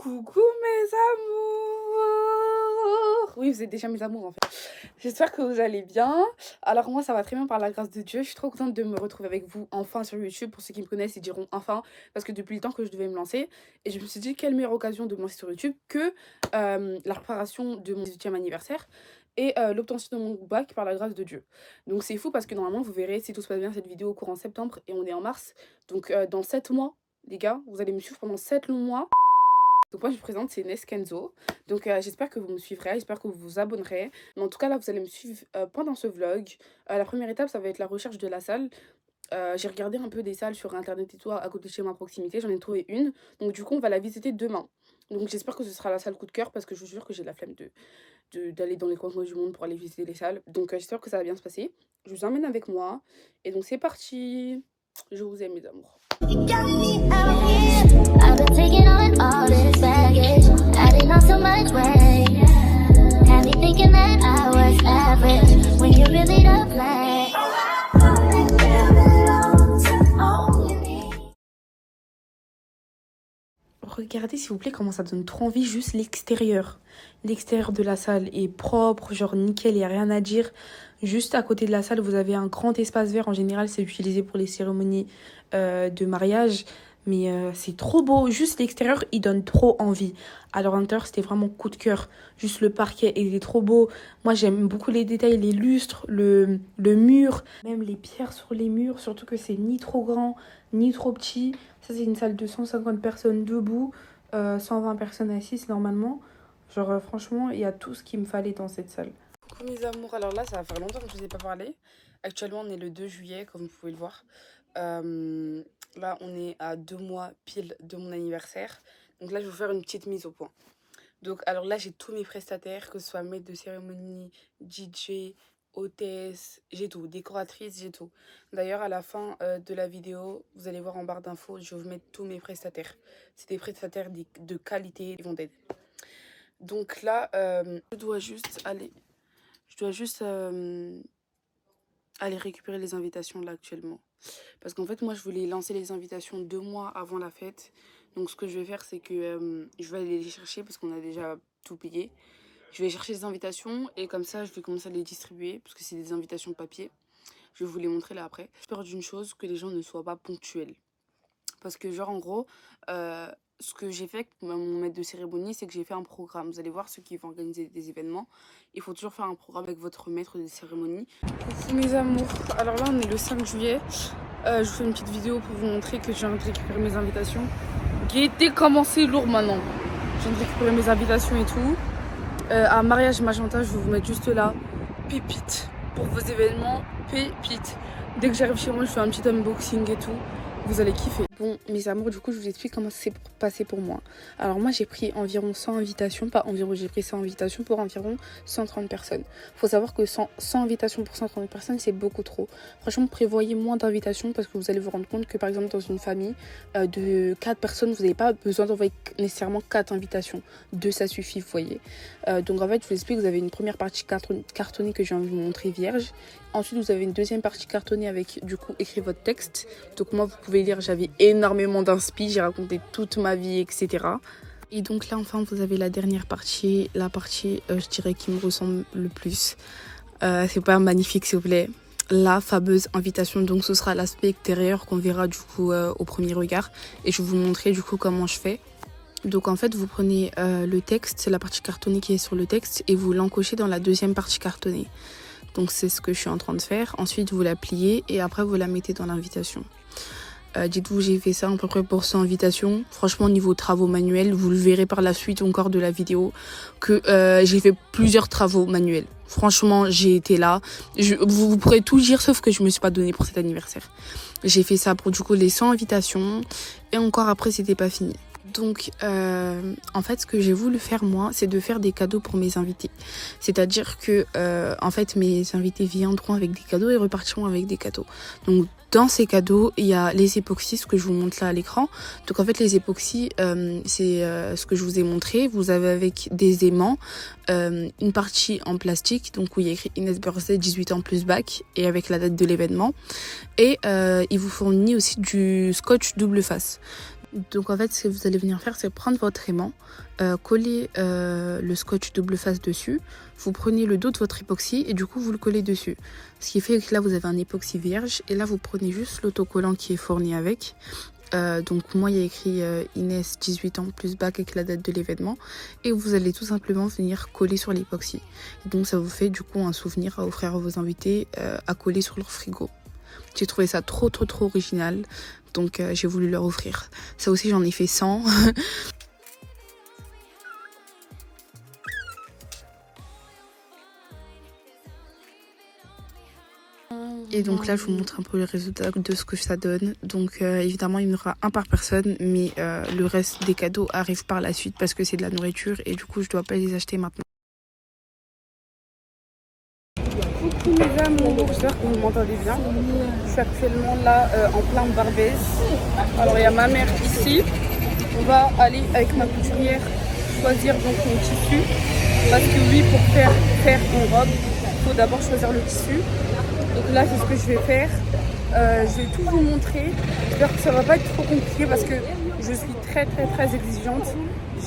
Coucou mes amours! Oui, vous êtes déjà mes amours en fait. J'espère que vous allez bien. Alors moi ça va très bien par la grâce de Dieu. Je suis trop contente de me retrouver avec vous enfin sur YouTube. Pour ceux qui me connaissent, ils diront enfin parce que depuis le temps que je devais me lancer. Et je me suis dit quelle meilleure occasion de me lancer sur YouTube que la préparation de mon 18e anniversaire et l'obtention de mon bac par la grâce de Dieu. Donc c'est fou parce que normalement vous verrez si tout se passe bien cette vidéo au courant septembre et on est en mars. Donc dans 7 mois, les gars, vous allez me suivre pendant 7 longs mois. Donc moi je me présente, c'est Ness Kenzo. Donc j'espère que vous me suivrez, j'espère que vous vous abonnerez. Mais en tout cas là vous allez me suivre pendant ce vlog. La première étape ça va être la recherche de la salle. J'ai regardé un peu des salles sur internet et tout à côté de chez moi à proximité, j'en ai trouvé une. Donc du coup on va la visiter demain. Donc j'espère que ce sera la salle coup de cœur parce que je vous jure que j'ai la flemme d'aller dans les coins du monde pour aller visiter les salles. Donc j'espère que ça va bien se passer. Je vous emmène avec moi. Et donc c'est parti. Je vous aime mes amours. You got me out here. I've been taking on all this baggage, adding on so much weight. Had me thinking that I was average when you really don't play. Regardez s'il vous plaît comment ça donne trop envie, juste l'extérieur. L'extérieur de la salle est propre, genre nickel, il n'y a rien à dire. Juste à côté de la salle, vous avez un grand espace vert. En général, c'est utilisé pour les cérémonies de mariage. Mais c'est trop beau, juste l'extérieur, il donne trop envie. Alors à l'intérieur, c'était vraiment coup de cœur. Juste le parquet, il est trop beau. Moi, j'aime beaucoup les détails, les lustres, le mur, même les pierres sur les murs. Surtout que c'est ni trop grand, ni trop petit. Ça, c'est une salle de 150 personnes debout, 120 personnes assises normalement. Genre, franchement, il y a tout ce qu'il me fallait dans cette salle. Coucou mes amours, alors là, ça va faire longtemps que je ne vous ai pas parlé. Actuellement, on est le 2 juillet, comme vous pouvez le voir. Là, on est à 2 mois pile de mon anniversaire. Donc là, je vais vous faire une petite mise au point. Donc, alors là, j'ai tous mes prestataires, que ce soit maître de cérémonie, DJ, hôtesse, j'ai tout, décoratrice, j'ai tout. D'ailleurs, à la fin de la vidéo, vous allez voir en barre d'infos, je vais vous mettre tous mes prestataires. C'est des prestataires de qualité, ils vont t'aider. Donc là, je dois juste aller récupérer les invitations là actuellement. Parce qu'en fait, moi, je voulais lancer les invitations 2 mois avant la fête. Donc, ce que je vais faire, c'est que je vais aller les chercher parce qu'on a déjà tout payé. Je vais chercher les invitations et comme ça, je vais commencer à les distribuer parce que c'est des invitations papier. Je vais vous les montrer là après. J'ai peur d'une chose, que les gens ne soient pas ponctuels. Parce que genre, en gros, ce que j'ai fait avec mon maître de cérémonie, c'est que j'ai fait un programme. Vous allez voir, ceux qui vont organiser des événements, il faut toujours faire un programme avec votre maître de cérémonie. Coucou mes amours, alors là on est le 5 juillet. Je vous fais une petite vidéo pour vous montrer que je viens de récupérer mes invitations. Gaieté commencé lourd maintenant. Je viens de récupérer mes invitations et tout. À Mariage Magenta, je vais vous mettre juste là. Pépite. Pour vos événements, pépite. Dès que j'arrive chez moi, je fais un petit unboxing et tout. Vous allez kiffer. Bon, mes amours, du coup, je vous explique comment ça s'est passé pour moi. Alors moi, j'ai pris environ 100 invitations. Pas environ, j'ai pris 100 invitations pour environ 130 personnes. Faut savoir que 100 invitations pour 130 personnes, c'est beaucoup trop. Franchement, prévoyez moins d'invitations parce que vous allez vous rendre compte que, par exemple, dans une famille de 4 personnes, vous n'avez pas besoin d'envoyer nécessairement 4 invitations. 2, ça suffit, vous voyez. Donc en fait, je vous explique, vous avez une première partie cartonnée que j'ai envie de vous montrer vierge. Ensuite, vous avez une deuxième partie cartonnée avec, du coup, écrit votre texte. Donc moi, vous pouvez lire, j'avais énormément d'inspi, j'ai raconté toute ma vie, etc. Et donc là, enfin, vous avez la dernière partie, la partie, je dirais, qui me ressemble le plus. C'est pas magnifique, s'il vous plaît. La fameuse invitation, donc ce sera l'aspect extérieur qu'on verra, du coup, au premier regard. Et je vais vous montrer, du coup, comment je fais. Donc en fait, vous prenez le texte, c'est la partie cartonnée qui est sur le texte, et vous l'encochez dans la deuxième partie cartonnée. Donc c'est ce que je suis en train de faire. Ensuite, vous la pliez et après, vous la mettez dans l'invitation. Dites-vous, j'ai fait ça à peu près pour 100 invitations. Franchement, niveau travaux manuels, vous le verrez par la suite encore de la vidéo, que j'ai fait plusieurs travaux manuels. Franchement, j'ai été là. Vous pourrez tout dire, sauf que je me suis pas donné pour cet anniversaire. J'ai fait ça pour du coup les 100 invitations. Et encore après, c'était pas fini. Donc, en fait, ce que j'ai voulu faire, moi, c'est de faire des cadeaux pour mes invités. C'est-à-dire que, en fait, mes invités viendront avec des cadeaux et repartiront avec des cadeaux. Donc, dans ces cadeaux, il y a les époxys, ce que je vous montre là à l'écran. Donc, en fait, les époxys, c'est ce que je vous ai montré. Vous avez avec des aimants, une partie en plastique, donc où il y a écrit Inès Birthday 18 ans plus bac, et avec la date de l'événement. Et il vous fournit aussi du scotch double face. Donc en fait, ce que vous allez venir faire, c'est prendre votre aimant, coller le scotch double face dessus. Vous prenez le dos de votre époxy et du coup, vous le collez dessus. Ce qui fait que là, vous avez un époxy vierge. Et là, vous prenez juste l'autocollant qui est fourni avec. Donc moi, il y a écrit Inès 18 ans plus bac avec la date de l'événement. Et vous allez tout simplement venir coller sur l'époxy. Donc ça vous fait du coup un souvenir à offrir à vos invités à coller sur leur frigo. J'ai trouvé ça trop original. Donc j'ai voulu leur offrir. Ça aussi, j'en ai fait 100. Et donc là, je vous montre un peu le résultat de ce que ça donne. Donc évidemment, il y en aura un par personne, mais le reste des cadeaux arrive par la suite parce que c'est de la nourriture et du coup, je dois pas les acheter maintenant. Coucou mes amours, j'espère que vous m'entendez bien. Je suis actuellement là en plein Barbès. Alors il y a ma mère ici. On va aller avec ma couturière choisir donc mon tissu. Parce que oui, pour faire une robe, il faut d'abord choisir le tissu. Donc là, c'est ce que je vais faire. Je vais tout vous montrer. J'espère que ça va pas être trop compliqué parce que je suis très exigeante.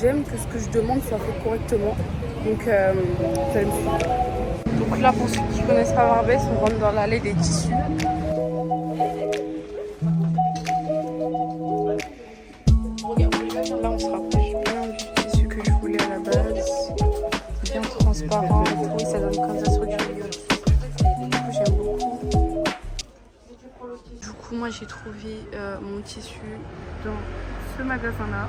J'aime que ce que je demande soit fait correctement. Donc vous allez me suivre. Donc là, pour ceux qui connaissent pas Barbès, on rentre dans l'allée des tissus. Là, on se rapproche bien du tissu que je voulais à la base. Bien transparent et tout, ça donne comme ça sur du rayon. Du coup, j'aime beaucoup. Du coup, moi, j'ai trouvé mon tissu dans ce magasin-là.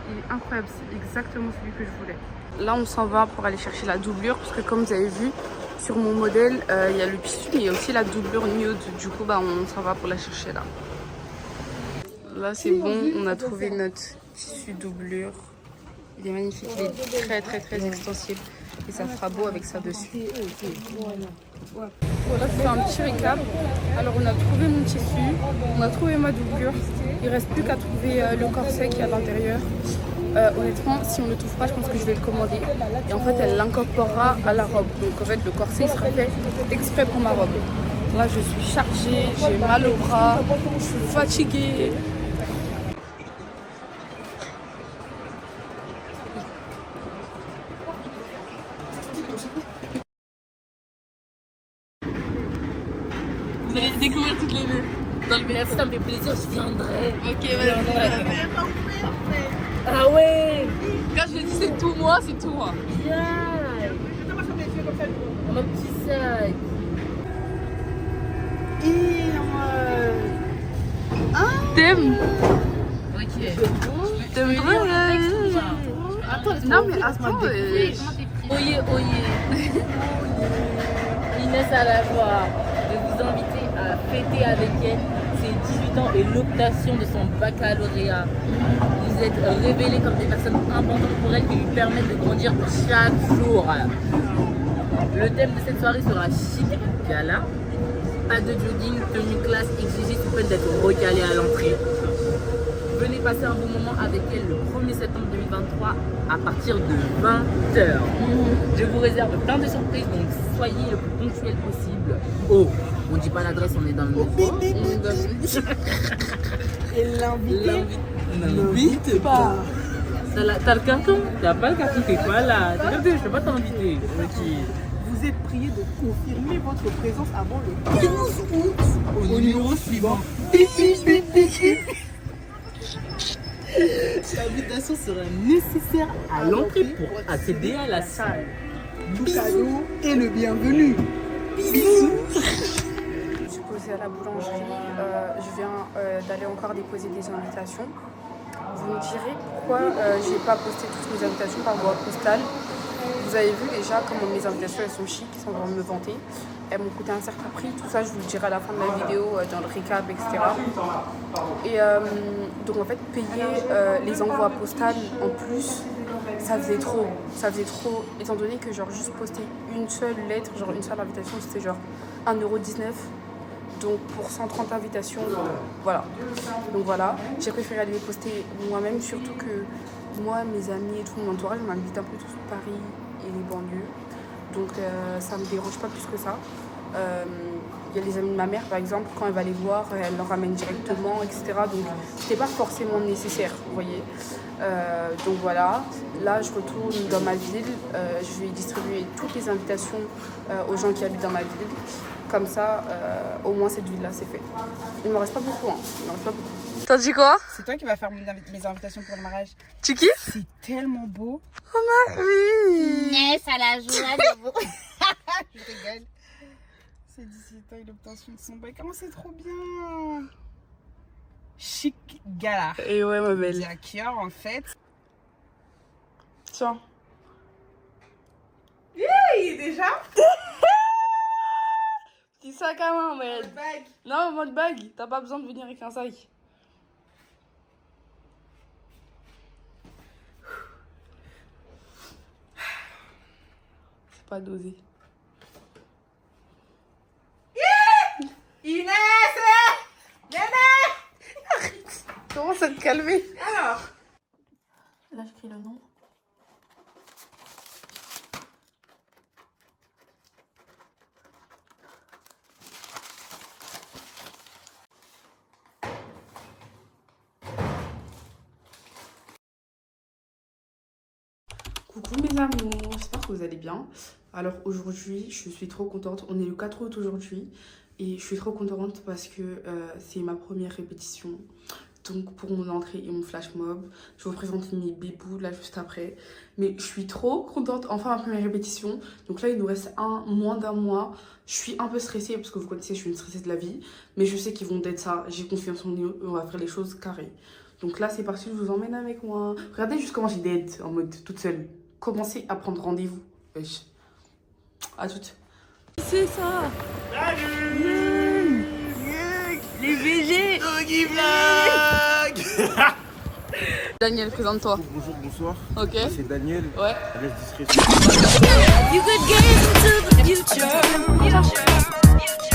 Il est incroyable, c'est exactement celui que je voulais. Là, on s'en va pour aller chercher la doublure parce que comme vous avez vu sur mon modèle, il y a le tissu mais il y a aussi la doublure nude. Du coup, on s'en va pour la chercher là. Là, c'est bon, on a trouvé notre tissu doublure. Il est magnifique, il est très extensible et ça fera beau avec ça dessus. Voilà, je fais un petit récap. Alors, on a trouvé mon tissu, on a trouvé ma doublure. Il reste plus qu'à trouver le corset qui est à l'intérieur. Honnêtement, si on ne le trouve pas, je pense que je vais le commander. Et en fait, elle l'incorporera à la robe. Donc en fait, le corset il sera fait exprès pour ma robe. Là, je suis chargée, j'ai mal au bras, je suis fatiguée. Vous allez découvrir toutes les deux. Dans le meilleur, ça me fait plaisir, je viendrai. Ok, vas-y. Ah ouais. Quand je le dis c'est tout moi, c'est tout moi. Yeah. Mon petit sac. T'aimes? Ok. T'aimes trop? Attends, non mais attends. Oyez. Inès à la voix. Je vous inviter à fêter avec elle ses 18 ans et l'obtention de son baccalauréat. Vous êtes révélés comme des personnes importantes pour elle qui lui permettent de grandir chaque jour. Le thème de cette soirée sera chic gala. Pas de jogging, tenue classe exigée sous peine d'être recalé à l'entrée. Venez passer un bon moment avec elle le 1er septembre 2023 à partir de 20h. Je vous réserve plein de surprises, donc soyez le plus ponctuel possible. Oh, on dit pas l'adresse, on est dans le métro. Et l'invité n'invite pas. T'as le carton? T'as pas le carton, t'es pas là. T'as capté, je peux pas t'inviter. Ok. Vous êtes prié de confirmer votre présence avant le 15 août au numéro suivant. L'invitation sera nécessaire à l'entrée pour accéder à la salle. Bisous et le bienvenu. Bisous. Je suis posée à la boulangerie. Je viens d'aller encore déposer des invitations. Vous me direz pourquoi je n'ai pas posté toutes mes invitations par voie postale. Vous avez vu déjà comment mes invitations elles sont chic, sans vraiment me vanter. Elles m'ont coûté un certain prix, tout ça je vous le dirai à la fin de la vidéo, dans le récap, etc. Et donc en fait payer les envois postales en plus, ça faisait trop, étant donné que genre juste poster une seule lettre, genre une seule invitation, c'était genre 1,19 €. Donc pour 130 invitations, voilà. Donc voilà, j'ai préféré aller les poster moi-même, surtout que moi, mes amis et tout mon entourage m'habitent un peu tous Paris et les banlieues. Donc ça me dérange pas plus que ça. Il y a les amis de ma mère, par exemple, quand elle va les voir, elle leur ramène directement, etc. Donc, c'était pas forcément nécessaire, vous voyez. Donc voilà, là je retourne dans ma ville, je vais distribuer toutes les invitations aux gens qui habitent dans ma ville. Comme ça, au moins cette ville-là, c'est fait. Il me reste pas beaucoup, hein. Il me reste pas beaucoup. T'as dit quoi? C'est toi qui vas faire mes invitations pour le mariage. Tu kiffes? C'est tellement beau. Oh Marie! Yes, à la joie de vous. Je rigole. C'est 17 ans et l'obtention de son bac. Comment c'est trop bien. Chic gala. Et ouais, ma belle. Jacquier, en fait. Tiens. Hey, déjà Petit sac à main, mais... bague. Non, mode bague. T'as pas besoin de venir avec un sac. C'est pas dosé. Inès! Commence à te calmer. Alors, Là, j'écris le nom. Coucou mes amours, j'espère que vous allez bien. Alors aujourd'hui, je suis trop contente. On est le 4 août aujourd'hui et je suis trop contente parce que c'est ma première répétition. Donc pour mon entrée et mon flash mob, je vous présente mes bébous là juste après. Mais je suis trop contente, enfin ma première répétition. Donc là il nous reste moins d'un mois. Je suis un peu stressée parce que vous connaissez, je suis une stressée de la vie. Mais je sais qu'ils vont d'être ça, j'ai confiance en eux, on va faire les choses carrées. Donc là c'est parti, je vous emmène avec moi. Regardez juste comment j'ai d'aide en mode toute seule. Commencez à prendre rendez-vous. Wesh. À toutes. C'est ça. Salut. Les VG. Daniel, présente-toi. Bonjour, bonsoir. Ok. C'est Daniel. Ouais. Reste discret. You could gaze into the future.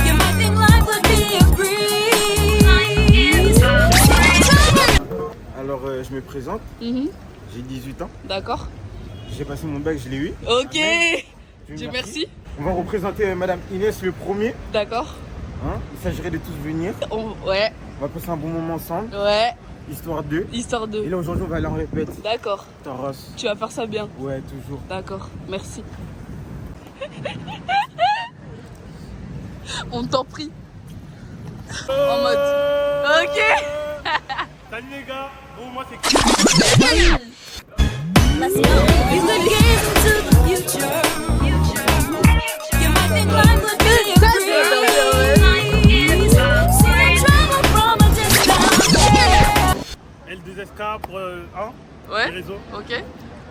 You might think life would be a breeze. Alors, je me présente. J'ai 18 ans. D'accord. J'ai passé mon bac, je l'ai eu. Ok. Dieu Merci. On va représenter Madame Inès le premier. D'accord. Hein, il s'agirait de tous venir. Ouais. On va passer un bon moment ensemble. Ouais. Histoire d'eux. Histoire Et de. là, aujourd'hui, on va aller en répète. D'accord. Taros. Tu vas faire ça bien. Ouais, toujours. D'accord. Merci. On t'en prie. En mode. Ok. Salut les gars. Bon, moi, c'est Let's go. You could gaze into the future. You might think life would be a breeze. See the travel from a distance. L2SK pour Ouais. les réseaux. Ok.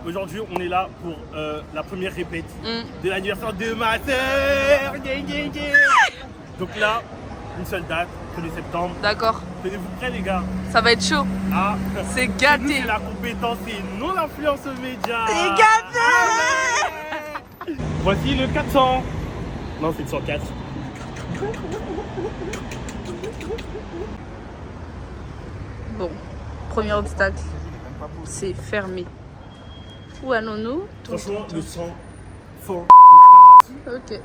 Aujourd'hui, on est là pour la première répète de l'anniversaire de ma sœur. Donc là, une seule date, 1er septembre. D'accord. Tenez-vous prêts les gars? Ça va être chaud. Ah, C'est nous, gâté. c'est la compétence et non l'influence média. C'est gâté. Voici le 400. Non, c'est le 104. Bon, premier obstacle, c'est fermé. Où allons-nous? Franchement, le sang fort. Ok.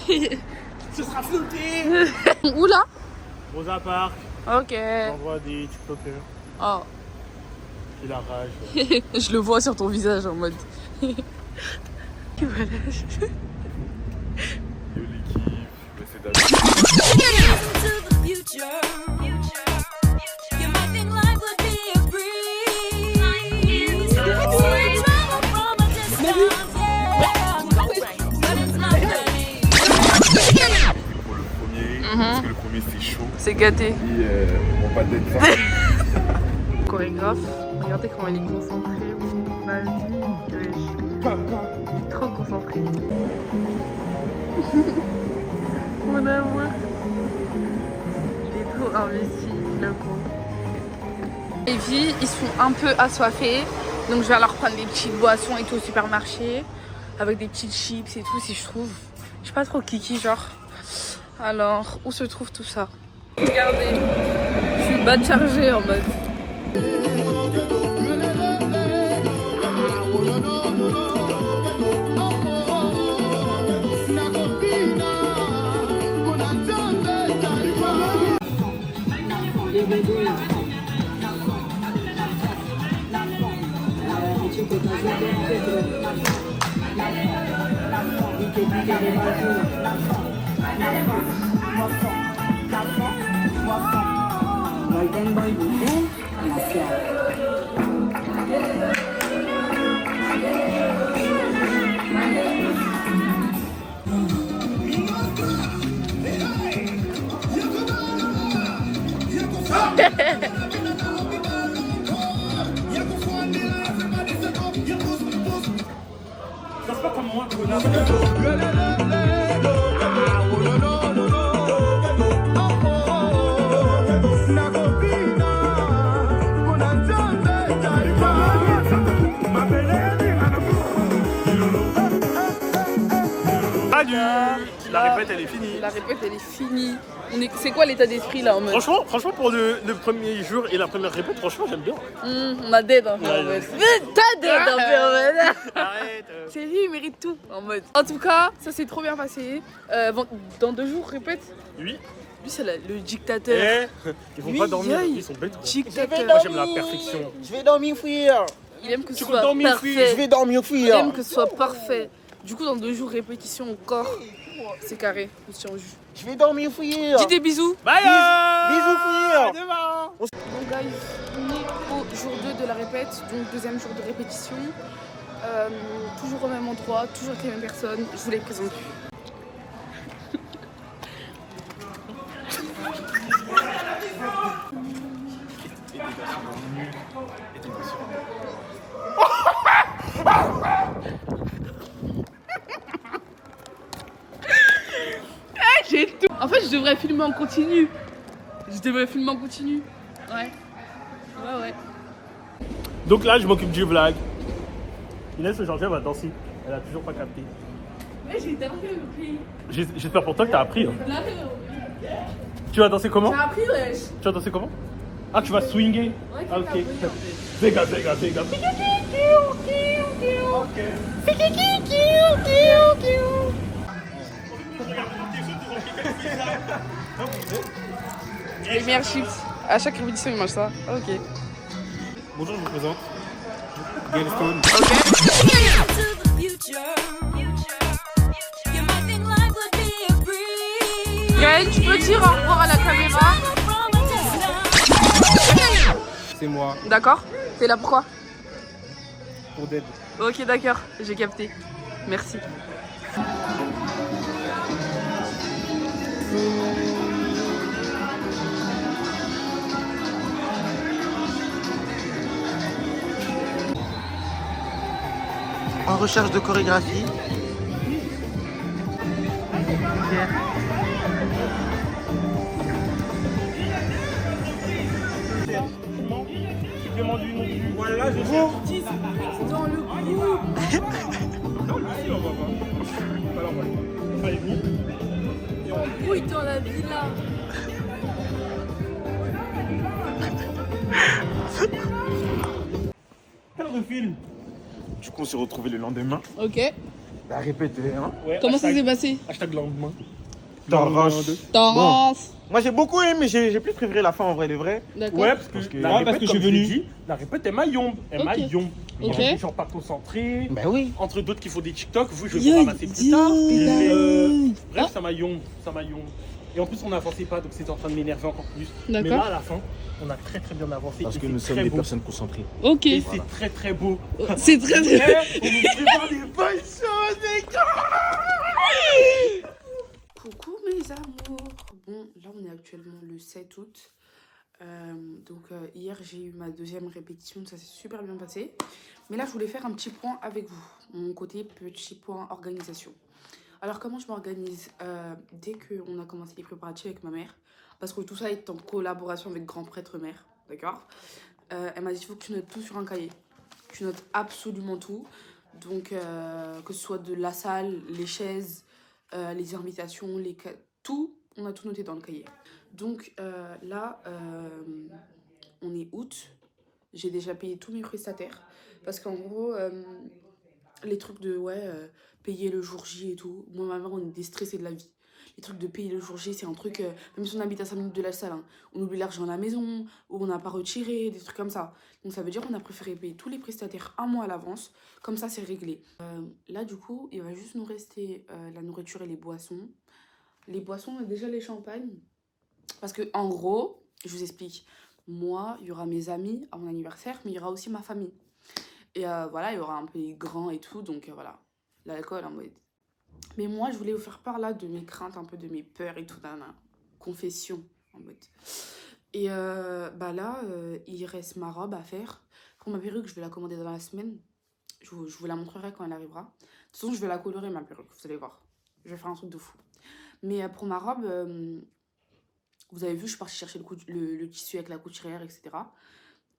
Ce sera flotté. Où là? Rosa Park, Ok. j'envoie des TikTokers. Oh. Et la rage. Je le vois sur ton visage en mode. Voilà. Yo l'équipe, c'est David. Gaze into the future. You might think life would be a breeze. See the travel from a distance. But it's not me. Pour le premier, parce que le premier c'est chaud. C'est gâté. Et on va d'être ça. Chorégraphe, regardez comment il est concentré. Ma vie. Wesh. Il est trop concentré. Mon amour. Il est trop investi, le con. Les filles, ils sont un peu assoiffés. Donc je vais leur prendre des petites boissons et tout au supermarché. Avec des petites chips et tout si je trouve. Je suis pas trop kiki genre. Alors, où se trouve tout ça? Regardez. Je suis bas chargée en mode. Golden Boy Buffet, glacial. Ça se passe comme moi, connard. Salut. La répète, elle est finie. La répète, elle est finie. C'est quoi l'état d'esprit là en mode Franchement, pour le premier jour et la première répète, franchement, j'aime bien. On a dead un peu en mode. T'as dead un peu en mode. Arrête. C'est lui, il mérite tout en mode. En tout cas, ça s'est trop bien passé. Dans 2 jours, répète. Oui. Lui, c'est le dictateur. Ils vont Lui, pas dormir, aïe. ils sont bêtes. Quoi. Dictateur. Moi, j'aime la perfection. Je vais dormir, frère. Il aime que ce Tu soit veux dormir, parfait. fille Je vais dormir, Il frère. aime que ce soit parfait. Du coup, dans 2 jours, répétition encore. C'est carré. On se tient au jus. Je vais dormir, frère. Dis des bisous. Bye. Bisous, frère. Demain. Donc, guys, on est au jour 2 de la répète. Donc, 2e jour de répétition. Toujours au même endroit, toujours avec les mêmes personnes. Je vous les présente plus. J'ai tout. En fait, je devrais filmer en continu. Ouais. Ouais. Donc là, je m'occupe du vlog. Inès aujourd'hui, elle va danser. Elle a toujours pas capté. Mais j'ai appris le prix. J'espère pour toi que t'as appris. Hein. Tu vas danser comment? J'ai appris, wesh. Tu vas danser comment? Ah, tu vas swinguer? Ouais, Ah, ok. j'ai Zéga. Les meilleurs chips. À chaque répétition, il mange ça. Ok. Bonjour, je vous présente. Gailstone. To the future. You might think life would be a breeze. Gaël, tu peux dire au revoir à la caméra? From a Tesla. C'est moi, D'accord. T'es là pourquoi? pour Dead. Ok, d'accord. J'ai capté. Merci. En recherche de chorégraphie. Supplément du nom du. Voilà, je suis Dans le groupe. Non, lui aussi, on va pas. Alors, voilà. Il fallait venir. Oui, dans la villa. Quel de film? Du coup, on s'est retrouvés le lendemain. Ok. La répété, hein. Ouais, Comment ça hashtag- s'est passé? Hashtag lendemain. Torrance. Moi, j'ai beaucoup aimé, mais j'ai plus préféré la fin en vrai, de vrai. D'accord. Ouais, parce que, Parce que- la Ouais, répète, parce que comme je suis je l'ai venu. dit, la répète, elle m'a yombe. Elle m'a Ok. yombe. Il y Ok. a des gens pas concentrés. Ben oui. Entre d'autres qui font des TikTok, vous, je vais Yo, vous ramasser plus tard. yo. Bref, Ah. ça m'a yombe. Et en plus, on n'avançait pas, donc c'était en train de m'énerver encore plus. Mais D'accord. là, à la fin, on a très très bien avancé. Parce et que c'est nous sommes très des beau. personnes concentrées. Ok. Et c'est très très beau. C'est très Eh, très. on nous prépare des bonnes choses, les gars. Coucou mes amours. Bon, là on est actuellement le 7 août. Hier j'ai eu ma 2e répétition, ça s'est super bien passé. Mais là je voulais faire un petit point avec vous. Mon côté petit point organisation. Alors comment je m'organise dès qu'on a commencé les préparatifs avec ma mère, parce que tout ça est en collaboration avec Grand Prêtre Mère, d'accord. Elle m'a dit il faut que tu notes tout sur un cahier. Tu notes absolument tout. Donc que ce soit de la salle, les chaises, les invitations, tout, on a tout noté dans le cahier. Donc là, on est août, j'ai déjà payé tous mes prestataires, parce qu'en gros, les trucs de payer le jour J et tout, moi ma mère on est déstressé de la vie. les trucs de payer le jour J, c'est un truc, même si on habite à 5 minutes de la salle, hein, on oublie l'argent à la maison, ou on n'a pas retiré, des trucs comme ça. Donc ça veut dire qu'on a préféré payer tous les prestataires un mois à l'avance, comme ça c'est réglé. Là du coup, il va juste nous rester la nourriture et les boissons. Les boissons, déjà les champagnes. Parce que en gros, je vous explique, moi, il y aura mes amis à mon anniversaire, mais il y aura aussi ma famille. Et voilà, il y aura un peu les grands et tout, donc voilà, l'alcool en mode. Mais moi, je voulais vous faire part là de mes craintes, un peu de mes peurs et tout, dans la confession en mode. Et bah là, il reste ma robe à faire. Pour ma perruque, je vais la commander dans la semaine. Je vous la montrerai quand elle arrivera. De toute façon, je vais la colorer, ma perruque, vous allez voir. Je vais faire un truc de fou. Mais pour ma robe, vous avez vu, je suis partie chercher le tissu avec la couturière, etc.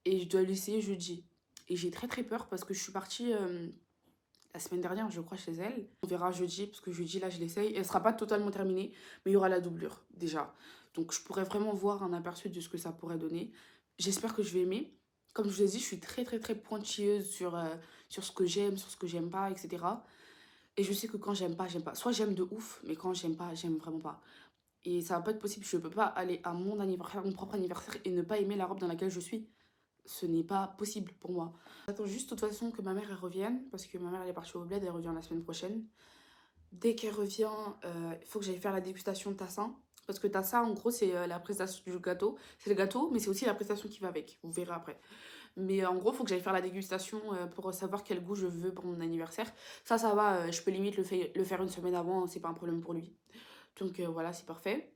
Et je dois l'essayer jeudi. Et j'ai très très peur parce que je suis partie la semaine dernière, je crois, chez elle. On verra jeudi, parce que jeudi, là, je l'essaye. Elle sera pas totalement terminée, mais il y aura la doublure, déjà. Donc, je pourrais vraiment voir un aperçu de ce que ça pourrait donner. J'espère que je vais aimer. Comme je vous ai dit, je suis très très très pointilleuse sur ce que j'aime, sur ce que j'aime pas, etc. Et je sais que quand j'aime pas, j'aime pas. Soit j'aime de ouf, mais quand j'aime pas, j'aime vraiment pas. Et ça va pas être possible. Je peux pas aller à mon anniversaire, mon propre anniversaire, et ne pas aimer la robe dans laquelle je suis. Ce n'est pas possible pour moi. J'attends juste de toute façon que ma mère elle revienne, parce que ma mère elle est partie au bled, elle revient la semaine prochaine. Dès qu'elle revient, il faut que j'aille faire la dégustation de tassin. Parce que tassin, en gros, c'est la prestation du gâteau. C'est le gâteau, mais c'est aussi la prestation qui va avec. Vous verrez après. Mais en gros, il faut que j'aille faire la dégustation pour savoir quel goût je veux pour mon anniversaire. Ça va, je peux limite le faire une semaine avant, c'est pas un problème pour lui. Donc voilà, c'est parfait.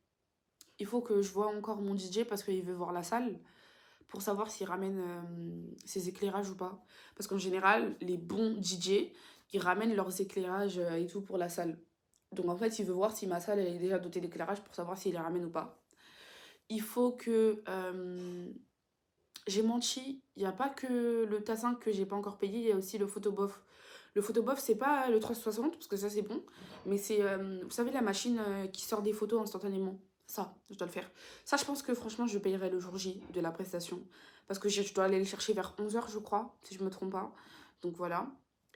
Il faut que je voie encore mon DJ parce qu'il veut voir la salle pour savoir s'il ramène ses éclairages ou pas. Parce qu'en général, les bons DJ, ils ramènent leurs éclairages et tout pour la salle. Donc en fait, il veut voir si ma salle elle est déjà dotée d'éclairage pour savoir s'il les ramène ou pas. Il faut que... j'ai menti, il n'y a pas que le tassin que j'ai pas encore payé, il y a aussi le photobof. Le photobof, c'est pas le 360, parce que ça c'est bon, mais c'est, vous savez, la machine qui sort des photos instantanément. Ça, je dois le faire. Ça, je pense que franchement, je payerai le jour J de la prestation. Parce que je dois aller le chercher vers 11 h, je crois, si je me trompe pas. Donc voilà.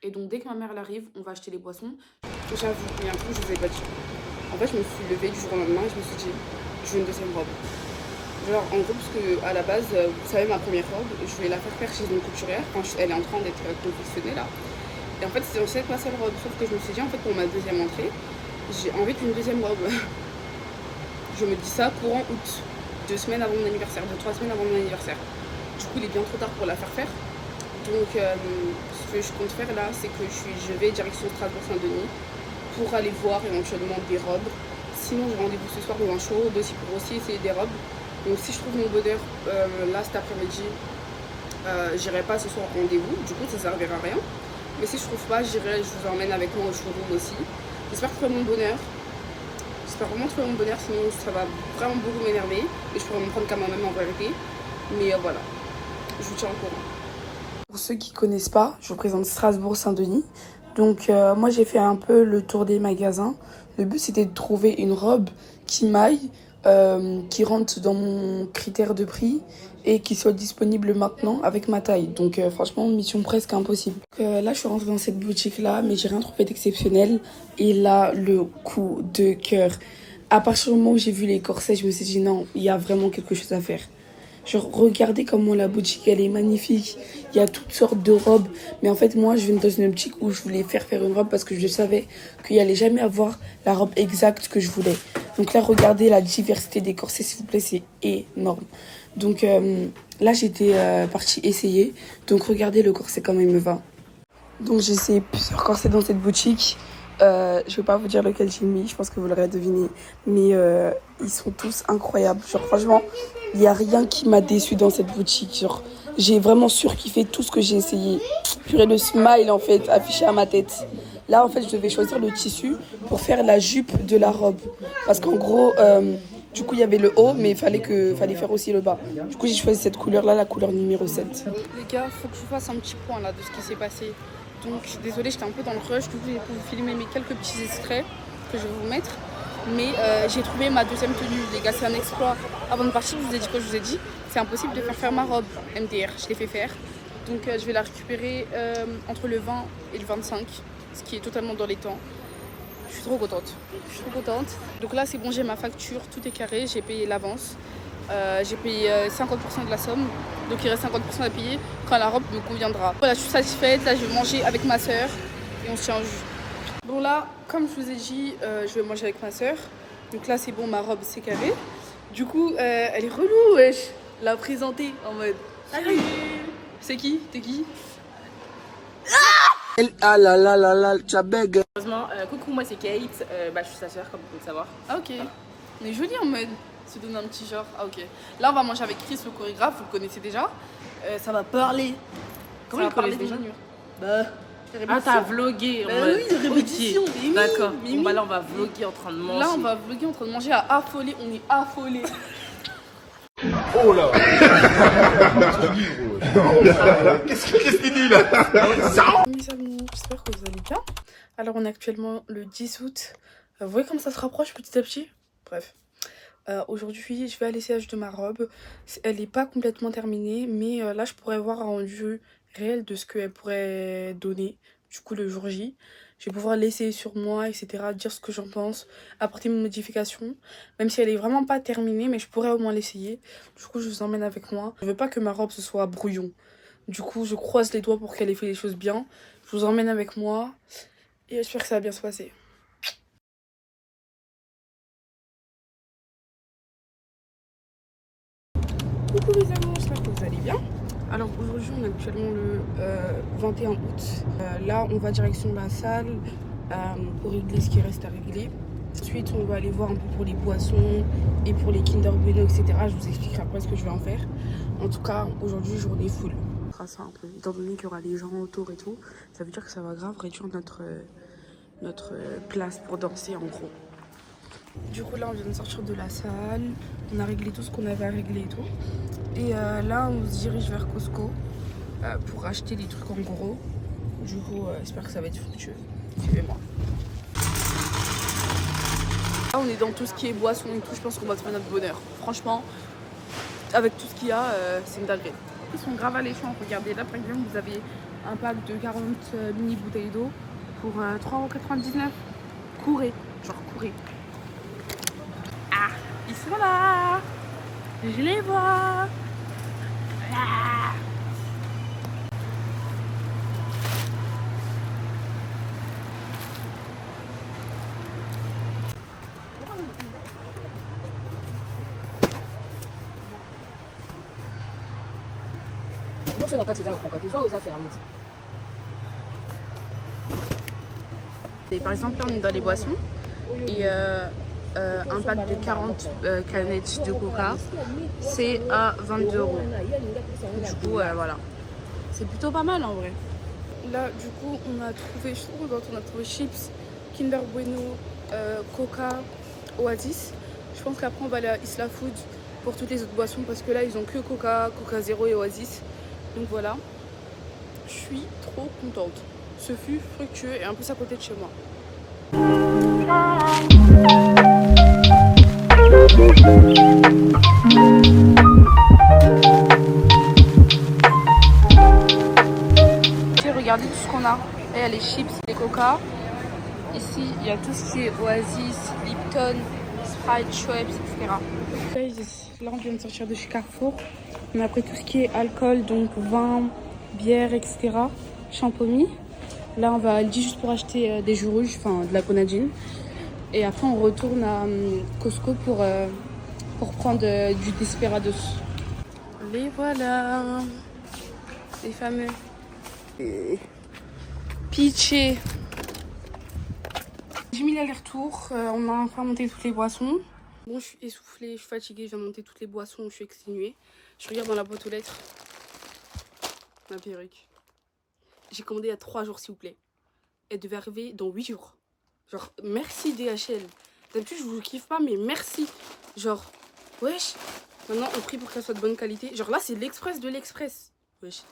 Et donc, dès que ma mère elle arrive, on va acheter les boissons. J'avoue, il y a un truc que je vous ai pas dit. En fait, je me suis levée du jour au lendemain et je me suis dit, je veux une deuxième robe. Genre, en gros, parce que à la base, vous savez, ma première robe, je vais la faire chez une couturière. Enfin, elle est en train d'être confectionnée là. Et en fait, c'est censé être ma seule robe. Sauf que je me suis dit, en fait, pour ma deuxième entrée, j'ai envie d'une deuxième robe. Je me dis ça courant août, 2 semaines avant mon anniversaire, 2-3 semaines avant mon anniversaire. Du coup, il est bien trop tard pour la faire. Donc, ce que je compte faire là, c'est que je vais direction Strasbourg-Saint-Denis pour aller voir éventuellement des robes. Sinon, j'ai rendez-vous ce soir dans un showroom aussi pour aussi essayer des robes. Donc, si je trouve mon bonheur là cet après-midi, j'irai pas ce soir au rendez-vous. Du coup, ça servira à rien. Mais si je trouve pas, je vous emmène avec moi au showroom aussi. J'espère trouver mon bonheur. J'espère vraiment trouver mon bonheur, sinon ça va vraiment beaucoup m'énerver. Et je pourrais me prendre qu'à moi-même en vérité. Mais voilà, je vous tiens au courant. Pour ceux qui ne connaissent pas, je vous présente Strasbourg-Saint-Denis. Donc moi j'ai fait un peu le tour des magasins. Le but c'était de trouver une robe qui m'aille, qui rentre dans mon critère de prix et qui soit disponible maintenant avec ma taille. Donc franchement, mission presque impossible. Là, je suis rentrée dans cette boutique-là, mais j'ai rien trouvé d'exceptionnel. Et là, le coup de cœur. À partir du moment où j'ai vu les corsets, je me suis dit non, il y a vraiment quelque chose à faire. Genre, regardez comment la boutique, elle est magnifique. Il y a toutes sortes de robes. Mais en fait, moi, je viens dans une optique où je voulais faire une robe parce que je savais qu'il n'y allait jamais avoir la robe exacte que je voulais. Donc là, regardez la diversité des corsets, s'il vous plaît, c'est énorme. Donc là, j'étais partie essayer. Donc regardez le corset, comment il me va. Donc j'ai essayé plusieurs corsets dans cette boutique. Je ne vais pas vous dire lequel j'ai mis, je pense que vous l'aurez deviné. Mais ils sont tous incroyables. Genre franchement, il n'y a rien qui m'a déçu dans cette boutique. Genre, j'ai vraiment surkiffé tout ce que j'ai essayé. Purée, le smile en fait, affiché à ma tête. Là, en fait, je devais choisir le tissu pour faire la jupe de la robe. Parce qu'en gros, du coup, il y avait le haut, mais il fallait faire aussi le bas. Du coup, j'ai choisi cette couleur-là, la couleur numéro 7. Les gars, il faut que je vous fasse un petit point là de ce qui s'est passé. Donc, désolée, j'étais un peu dans le rush. Du coup, j'ai pu vous filmer mes quelques petits extraits que je vais vous mettre. Mais j'ai trouvé ma deuxième tenue. Les gars, c'est un exploit. Avant de partir, je vous ai dit quoi? Je vous ai dit, c'est impossible de faire ma robe MDR. Je l'ai fait faire. Donc, je vais la récupérer entre le 20 et le 25. Ce qui est totalement dans les temps. Je suis trop contente. Je suis trop contente. Donc là, c'est bon, j'ai ma facture, tout est carré, j'ai payé l'avance. J'ai payé 50% de la somme, donc il reste 50% à payer quand la robe me conviendra. Voilà, je suis satisfaite. Là, je vais manger avec ma soeur et on se tient au jus. Bon là, comme je vous ai dit, je vais manger avec ma soeur. Donc là, c'est bon, ma robe c'est carré. Du coup, elle est relou, wesh. La présenter en mode salut. C'est qui? T'es qui? Ah là là là là, tu bègue. Heureusement, coucou, moi c'est Kate. Je suis sa soeur, comme vous pouvez le savoir. Ah ok. On est joli en mode. Se donne un petit genre. Ah ok. Là, on va manger avec Chris, le chorégraphe. Vous le connaissez déjà. Ça va parler. Comment il parler déjà? Bah. Ah, t'as vlogué. Bah oui, répétition. Okay. D'accord. Bon, bah là, on va vloguer en train de manger. Là, on va vloguer en train de manger à affoler. On est affolés. Oh là. Qu'est-ce qu'il dit là? Mes amis, j'espère que vous allez bien. Alors, on est actuellement le 10 août. Vous voyez comme ça se rapproche petit à petit? Bref. Aujourd'hui, je vais à l'essayage de ma robe. Elle n'est pas complètement terminée, mais là, je pourrais voir un rendu réel de ce qu'elle pourrait donner. Du coup, le jour J, je vais pouvoir l'essayer sur moi, etc. Dire ce que j'en pense, apporter mes modifications. Même si elle est vraiment pas terminée, mais je pourrais au moins l'essayer. Du coup, je vous emmène avec moi. Je veux pas que ma robe ce soit brouillon. Du coup, je croise les doigts pour qu'elle ait fait les choses bien. Je vous emmène avec moi et j'espère que ça va bien se passer. Coucou les amours, j'espère que vous allez bien. Alors aujourd'hui on est actuellement le 21 août. Là on va direction la salle pour régler ce qui reste à régler. Ensuite on va aller voir un peu pour les boissons et pour les Kinder Bueno, etc. Je vous expliquerai après ce que je vais en faire. En tout cas aujourd'hui journée full. Ce sera simple, étant donné qu'il y aura les gens autour et tout, ça veut dire que ça va grave réduire notre place pour danser en gros. Du coup là on vient de sortir de la salle, on a réglé tout ce qu'on avait à régler et tout. Et là on se dirige vers Costco pour acheter des trucs en gros. Du coup j'espère que ça va être fructueux. Suivez-moi. Là on est dans tout ce qui est boisson et tout, je pense qu'on va trouver notre bonheur. Franchement, avec tout ce qu'il y a, c'est une dinguerie. Ils sont grave alléchants, regardez là par exemple vous avez un pack de 40 mini bouteilles d'eau pour 3,99 €. Courez, genre courez. Ah, ils sont là. Je les vois. Voilà. Et par exemple là on est dans les boissons et un pack de 40 canettes de coca c'est à 22 €. Du coup voilà, c'est plutôt pas mal en vrai. Là du coup on a trouvé, je trouve on a trouvé chips, Kinder Bueno, coca, Oasis. Je pense qu'après on va aller à Isla Food pour toutes les autres boissons parce que là ils ont que coca, coca zéro et Oasis. Donc voilà, je suis trop contente. Ce fut fructueux et un peu à côté de chez moi. Regardez tout ce qu'on a. Là, il y a les chips, les coca. Ici, il y a tout ce qui est Oasis, Lipton, Sprite, Schweppes, etc. Là, on vient de sortir de chez Carrefour. On a pris tout ce qui est alcool, donc vin, bière, etc. Champomy. Là, on va à Aldi juste pour acheter des jus rouges, enfin de la grenadine. Et après, on retourne à Costco pour prendre du Desperados. Les voilà, les fameux pitchés. J'ai mis l'aller-retour, on a enfin monté toutes les boissons. Bon, je suis essoufflée, je suis fatiguée, je viens monter toutes les boissons, je suis exténuée. Je regarde dans la boîte aux lettres ma perruque. J'ai commandé il y a 3 jours, s'il vous plaît. Elle devait arriver dans 8 jours. Genre, merci DHL. D'habitude, je vous kiffe pas, mais merci. Genre, wesh. Maintenant, on prie pour qu'elle soit de bonne qualité. Genre, là, c'est l'express de l'express. Wesh.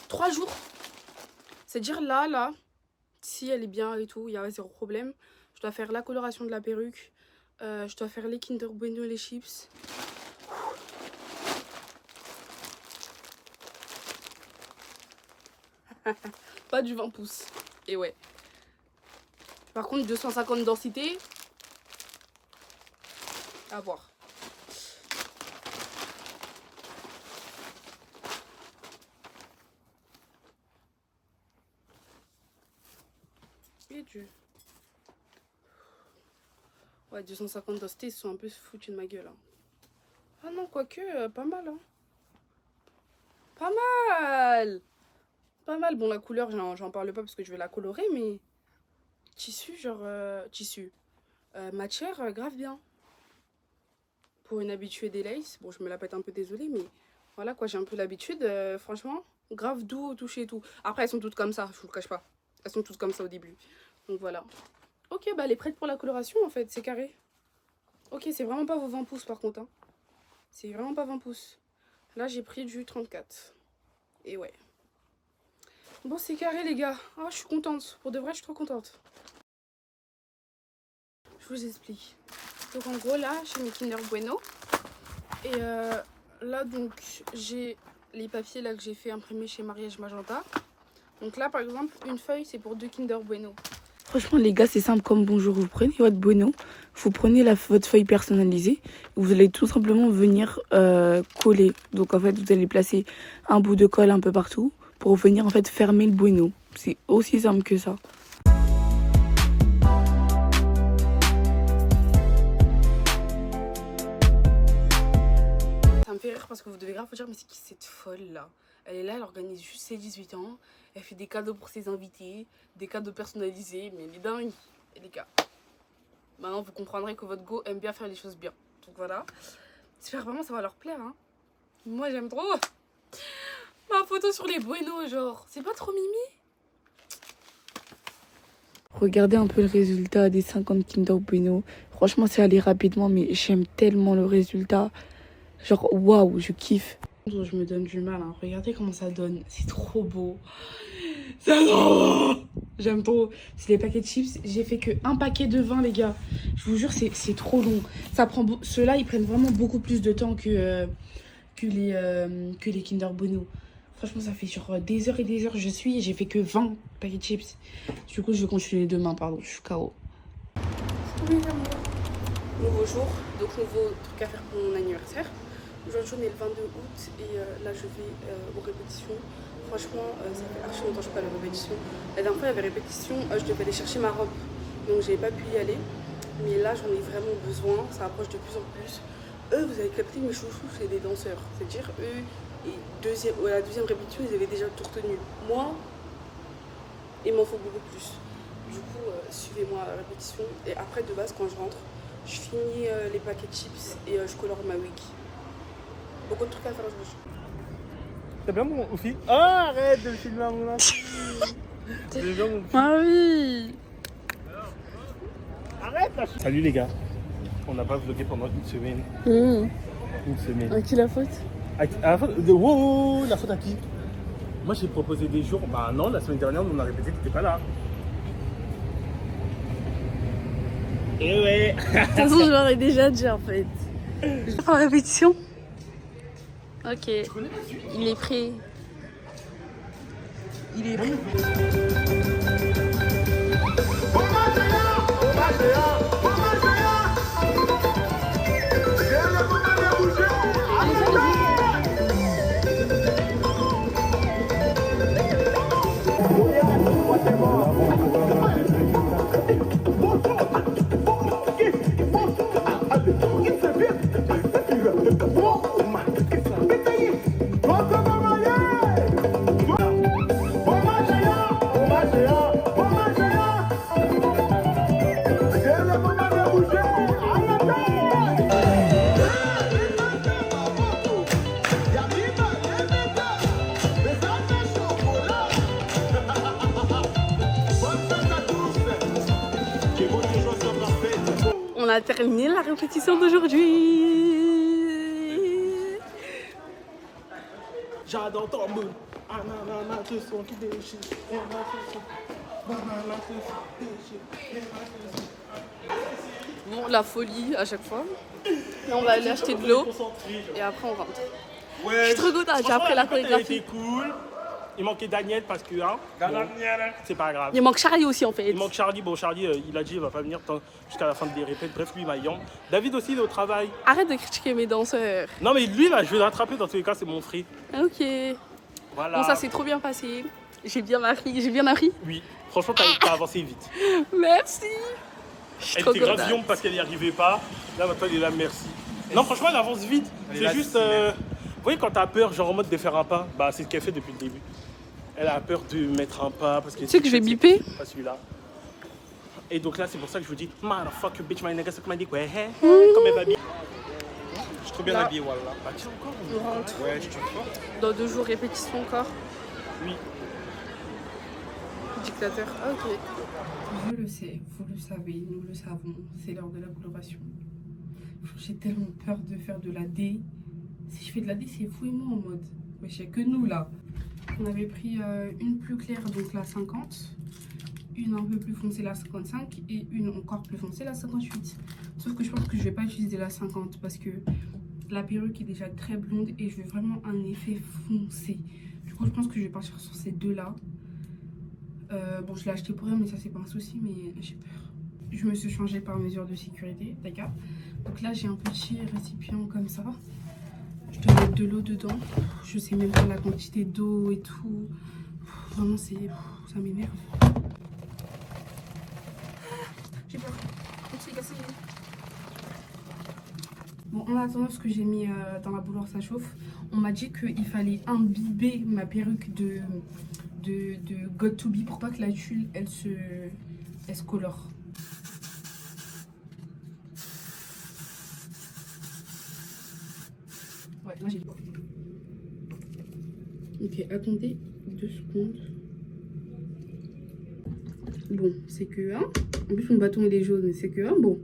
3 jours. C'est-à-dire, là, si elle est bien et tout, il y a 0 problème. Je dois faire la coloration de la perruque. Je dois faire les Kinder Bueno, les chips. Pas du 20 pouces. Et ouais. Par contre, 250 densité, à voir. Et Dieu. Ouais, 250 densité, ils sont un peu foutus de ma gueule. Hein. Ah non, quoique, pas mal. Hein. Pas mal. Pas mal. Bon, la couleur, j'en parle pas parce que je vais la colorer, mais tissu, genre, tissu. Matière, grave bien. Pour une habituée des laces, bon, je me la pète un peu, désolée, mais voilà quoi, j'ai un peu l'habitude. Franchement, grave doux au toucher et tout. Après, elles sont toutes comme ça, je vous le cache pas. Elles sont toutes comme ça au début. Donc voilà. Ok, bah elle est prête pour la coloration en fait, c'est carré. Ok, c'est vraiment pas vos 20 pouces par contre. Hein. C'est vraiment pas 20 pouces. Là, j'ai pris du 34. Et ouais. Bon, c'est carré les gars. Ah, je suis contente. Pour de vrai, je suis trop contente. Je vous explique. Donc en gros, là, j'ai mes Kinder Bueno. Et là, donc, j'ai les papiers là que j'ai fait imprimer chez Mariage Magenta. Donc là, par exemple, une feuille, c'est pour 2 Kinder Bueno. Franchement, les gars, c'est simple comme bonjour. Vous prenez votre Bueno, vous prenez votre feuille personnalisée. Vous allez tout simplement venir coller. Donc en fait, vous allez placer un bout de colle un peu partout pour venir en fait fermer le Bueno. C'est aussi simple que ça. Ça me fait rire parce que vous devez grave vous dire, mais c'est qui cette folle là? Elle est là, elle organise juste ses 18 ans. Elle fait des cadeaux pour ses invités, des cadeaux personnalisés, mais elle est dingue. Et les gars, maintenant vous comprendrez que votre go aime bien faire les choses bien. Donc voilà. J'espère vraiment que ça va leur plaire. Hein. Moi j'aime trop. Ma photo sur les Bueno, genre, c'est pas trop mimi? Regardez un peu le résultat des 50 Kinder Bueno. Franchement, c'est allé rapidement, mais j'aime tellement le résultat. Genre, waouh, je kiffe. Je me donne du mal, hein. Regardez comment ça donne, c'est trop beau. C'est trop beau. J'aime trop. C'est les paquets de chips, j'ai fait que un paquet de 20 les gars. Je vous jure, c'est trop long. Ça prend ceux-là, ils prennent vraiment beaucoup plus de temps que les Kinder Bueno. Franchement, ça fait genre des heures et des heures je suis et j'ai fait que 20 paquets de chips. Du coup, je vais continuer demain, pardon, je suis KO. Nouveau jour, donc nouveau truc à faire pour mon anniversaire. Aujourd'hui on est le 22 août et là je vais aux répétitions. Franchement ça fait archi longtemps que je suis pas à la répétition. La dernière fois il y avait répétition, je devais aller chercher ma robe. Donc j'avais pas pu y aller. Mais là j'en ai vraiment besoin, ça approche de plus en plus. Eux vous avez capté, mes chouchous c'est des danseurs. C'est-à-dire eux, et la deuxième répétition ils avaient déjà tout retenu. Moi, il m'en faut beaucoup plus. Du coup suivez-moi à la répétition. Et après de base quand je rentre, je finis les paquets de chips et je colore ma wig. Beaucoup de trucs à faire aujourd'hui. T'as bien mon Oufi? Oh, arrête de me filmer à mon insu. T'as bien mon Ah oui. Arrête là. Salut les gars. On n'a pas vlogué pendant une semaine. Une semaine. À qui la faute? Wow, la faute à qui? Moi j'ai proposé des jours. Bah non, la semaine dernière on a répété que t'étais pas là. Et ouais. De toute façon, je l'aurais déjà dit en fait. Je vais faire la répétition. Ok. Il est prêt. Il est prêt. On a terminé la répétition d'aujourd'hui. J'adore ton bout. Bon, la folie à chaque fois. Là, on va aller acheter de l'eau et après on rentre. Ouais, je suis trop contente, j'ai appris la chorégraphie. C'était cool. Il manquait Daniel parce que, hein, bon, c'est pas grave. Il manque Charlie aussi en fait. Il manque Charlie. Bon, Charlie, il a dit il va pas venir jusqu'à la fin des répètes. Bref, lui, il m'a yam. David aussi, il est au travail. Arrête de critiquer mes danseurs. Non, mais lui, là, je vais le rattraper dans tous les cas, c'est mon frère. Ok. Voilà. Bon, ça s'est trop bien passé. J'ai bien appris. Oui, franchement, t'as avancé vite. Merci. Elle était grave viande parce qu'elle n'y arrivait pas. Là, maintenant, elle est là, merci. Non, franchement, elle avance vite. C'est juste. Vous voyez, quand t'as peur, genre en mode de faire un pas, bah, c'est ce qu'elle fait depuis le début. Elle a peur de mettre un pas parce que. Tu sais que je vais biper? Pas celui-là. Et donc là, c'est pour ça que je vous dis, motherfucker, bitch, my nigga, suck my dick, ouais, comme elle va bien. Je suis trop bien habillé, voilà. Bah, tiens encore. On rentre. Ouais, je suis fort. Dans 2 jours, répétition encore. Oui. Dictateur. Ah, ok. Je le sais, vous le savez, nous le savons, c'est l'heure de la coloration. J'ai tellement peur de faire de la D. Si je fais de la D, c'est vous et moi en mode. Ouais, il n'y a que nous là. On avait pris une plus claire, donc la 50, une un peu plus foncée, la 55, et une encore plus foncée, la 58. Sauf que je pense que je vais pas utiliser la 50 parce que la perruque est déjà très blonde et je veux vraiment un effet foncé. Du coup, je pense que je vais partir sur ces deux-là. Bon, je l'ai acheté pour rien, mais ça, c'est pas un souci, mais j'ai peur. Je me suis changée par mesure de sécurité, d'accord. Donc là, j'ai un petit récipient comme ça. Je dois mettre de l'eau dedans. Je sais même pas la quantité d'eau et tout. Vraiment, ça m'énerve. J'ai peur. C'est cassé. Bon, en attendant, ce que j'ai mis dans la bouilloire, ça chauffe. On m'a dit qu'il fallait imbiber ma perruque de God to Be pour pas que la tulle, elle se colore. Ouais, là j'ai dit. Ok, attendez 2 secondes. Bon, c'est que 1. En plus, mon bâton il est jaune, mais c'est que 1. Bon,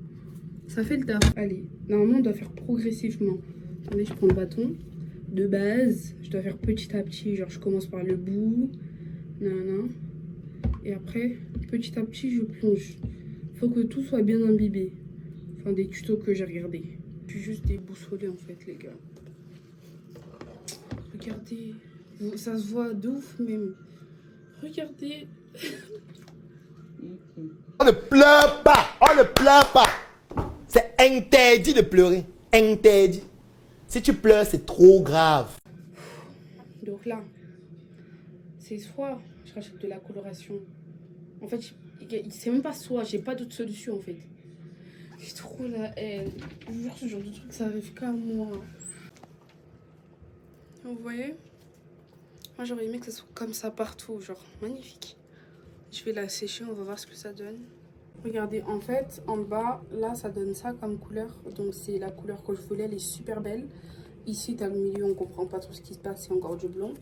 ça fait le taf. Allez, normalement, on doit faire progressivement. Attendez, je prends le bâton. De base, je dois faire petit à petit. Genre, je commence par le bout. Non. Et après, petit à petit, je plonge. Faut que tout soit bien imbibé. Enfin, des tutos que j'ai regardés. Je suis juste déboussolée en fait, les gars. Regardez. Ça se voit de ouf même. Regardez. On ne pleure pas, on ne pleure pas. C'est interdit de pleurer, interdit. Si tu pleures, c'est trop grave. Donc là, c'est soit je rachète de la coloration. En fait, c'est même pas soit, j'ai pas d'autre solution en fait. J'ai trop la haine. Je vous jure, ce genre de truc, ça arrive qu'à moi. Vous voyez? Moi, j'aurais aimé que ça soit comme ça partout, genre magnifique. Je vais la sécher, on va voir ce que ça donne. Regardez, en fait, en bas, là, ça donne ça comme couleur. Donc, c'est la couleur que je voulais, elle est super belle. Ici, t'as le milieu, on comprend pas trop ce qui se passe, c'est encore du blond.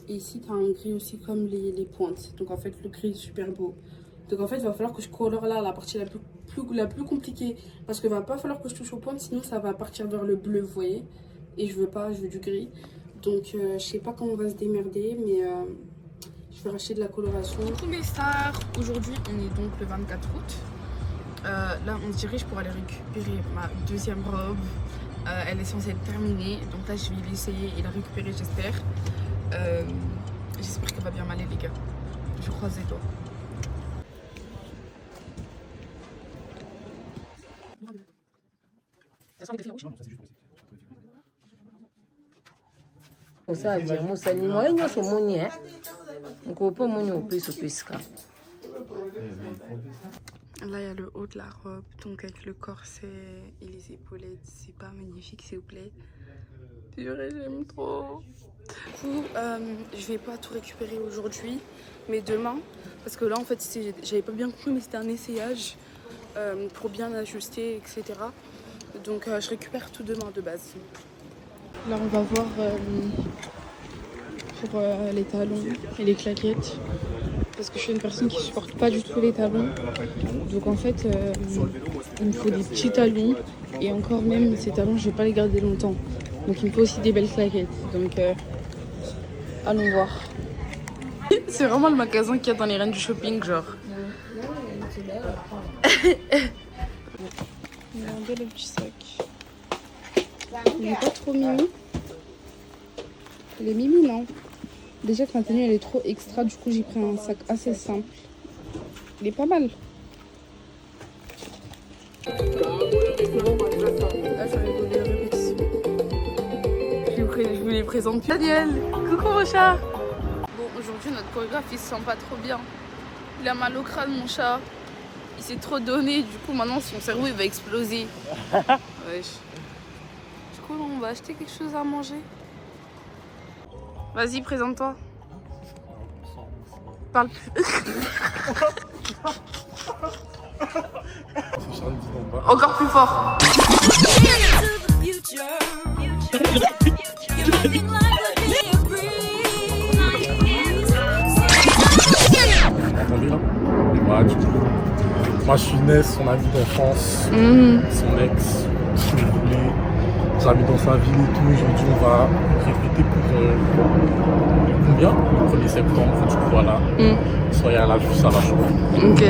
Et ici, t'as un gris aussi comme les pointes. Donc, en fait, le gris est super beau. Donc, en fait, il va falloir que je colore là, la partie la plus compliquée. Parce qu'il va pas falloir que je touche aux pointes, sinon ça va partir vers le bleu, vous voyez. Et je veux pas, je veux du gris. Donc, je sais pas comment on va se démerder, mais je vais racheter de la coloration. Coucou mes stars, aujourd'hui on est donc le 24 août. Là on se dirige pour aller récupérer ma deuxième robe. Elle est censée être terminée, donc là je vais l'essayer et la récupérer, j'espère. J'espère qu'elle va bien m'aller, les gars. Je croise les doigts. Osaje musani moyo nyosho munye ngopo munye upiska. Là il y a le haut de la robe, donc avec le corset et les épaulettes, c'est pas magnifique s'il vous plaît. Purée, j'aime trop. Du coup, je vais pas tout récupérer aujourd'hui, mais demain, parce que là en fait j'avais pas bien compris, mais c'était un essayage pour bien ajuster, etc. Donc je récupère tout demain de base. Là on va voir pour les talons et les claquettes. Parce que je suis une personne qui supporte pas du tout les talons. Donc en fait, il me faut des petits talons. Et encore même, ces talons, je vais pas les garder longtemps. Donc il me faut aussi des belles claquettes. Donc allons voir. C'est vraiment le magasin qu'il y a dans les reines du shopping, genre. Regardez le petit sac. Il est pas trop mimi. Il est mimi, non? Déjà que ma tenue elle est trop extra, du coup j'ai pris un sac assez simple. Il est pas mal. Là j'arrive de répétition. Je vous les présente. Daniel, coucou mon chat. Bon, aujourd'hui notre chorégraphe il se sent pas trop bien. Il a mal au crâne mon chat. Il s'est trop donné, du coup maintenant son cerveau il va exploser. Wesh. Du coup on va acheter quelque chose à manger. Vas-y, présente-toi. Parle plus. Encore plus fort. Attendez là. Voilà, du coup. Moi je suis Ness, son ami d'enfance, son ex, si vous voulez. J'habite dans sa ville et tout. Aujourd'hui on va répéter pour combien? Le 1er septembre, du coup voilà. Soyez à la vue, ça va chauffer. Ok.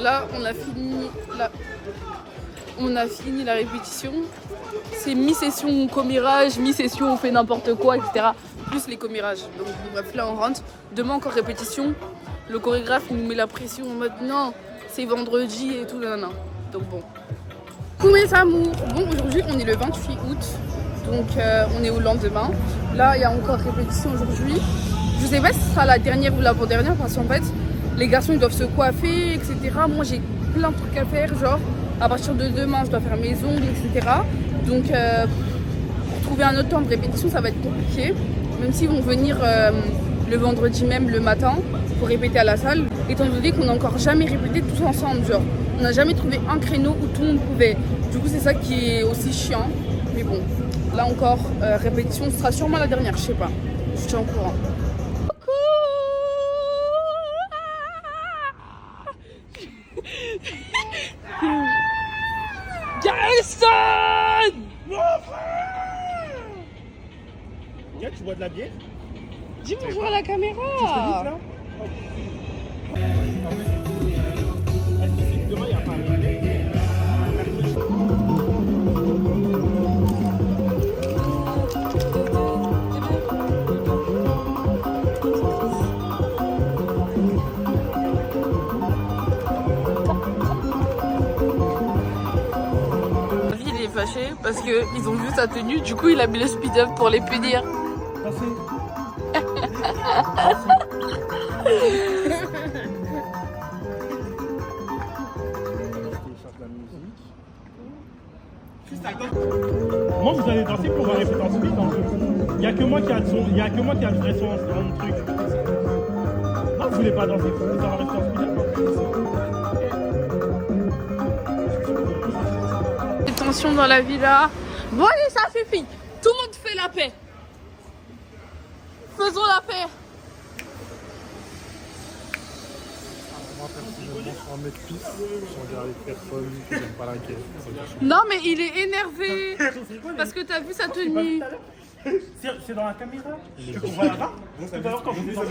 Là, on a fini la répétition. C'est mi-session commérage, mi-session on fait n'importe quoi, etc. Plus les commérages. Donc bref, là on rentre. Demain encore répétition. Le chorégraphe il nous met la pression en mode non, c'est vendredi et tout, nanana. Donc bon. Coucou mes amours. Bon, aujourd'hui on est le 28 août. Donc on est au lendemain. Là il y a encore répétition aujourd'hui. Je sais pas si ce sera la dernière ou l'avant-dernière parce qu'en fait les garçons ils doivent se coiffer, etc. Moi j'ai plein de trucs à faire, genre à partir de demain je dois faire mes ongles, etc. Donc pour trouver un autre temps de répétition ça va être compliqué. Même s'ils vont venir le vendredi même le matin pour répéter à la salle. Étant donné qu'on n'a encore jamais répété tous ensemble, genre on n'a jamais trouvé un créneau où tout le monde pouvait. Du coup c'est ça qui est aussi chiant. Mais bon, là encore répétition, ce sera sûrement la dernière, je sais pas. Je tiens au courant. Garrison! Mon frère! Tiens, tu bois de la bière? Dis bonjour à la caméra! Demain, il n'y a pas fâché parce qu'ils ont vu sa tenue, du coup il a mis le speed-up pour les punir. Moi vous allez danser pour répéter en speed en fait. Il n'y a que moi qui a le son, il y a que moi qui a le vrai son en truc. Non, vous voulez pas danser, vous allez rester en speed. Tension dans la villa. Bon allez, ça suffit. Tout le monde fait la paix. Faisons la paix. Moi personnellement, je suis en mec pisse. Je regarde les personnes qui n'aiment pas la guerre. Non mais il est énervé parce que t'as vu sa tenue. C'est dans la caméra. Tu vois là-bas? Quand je dis ça,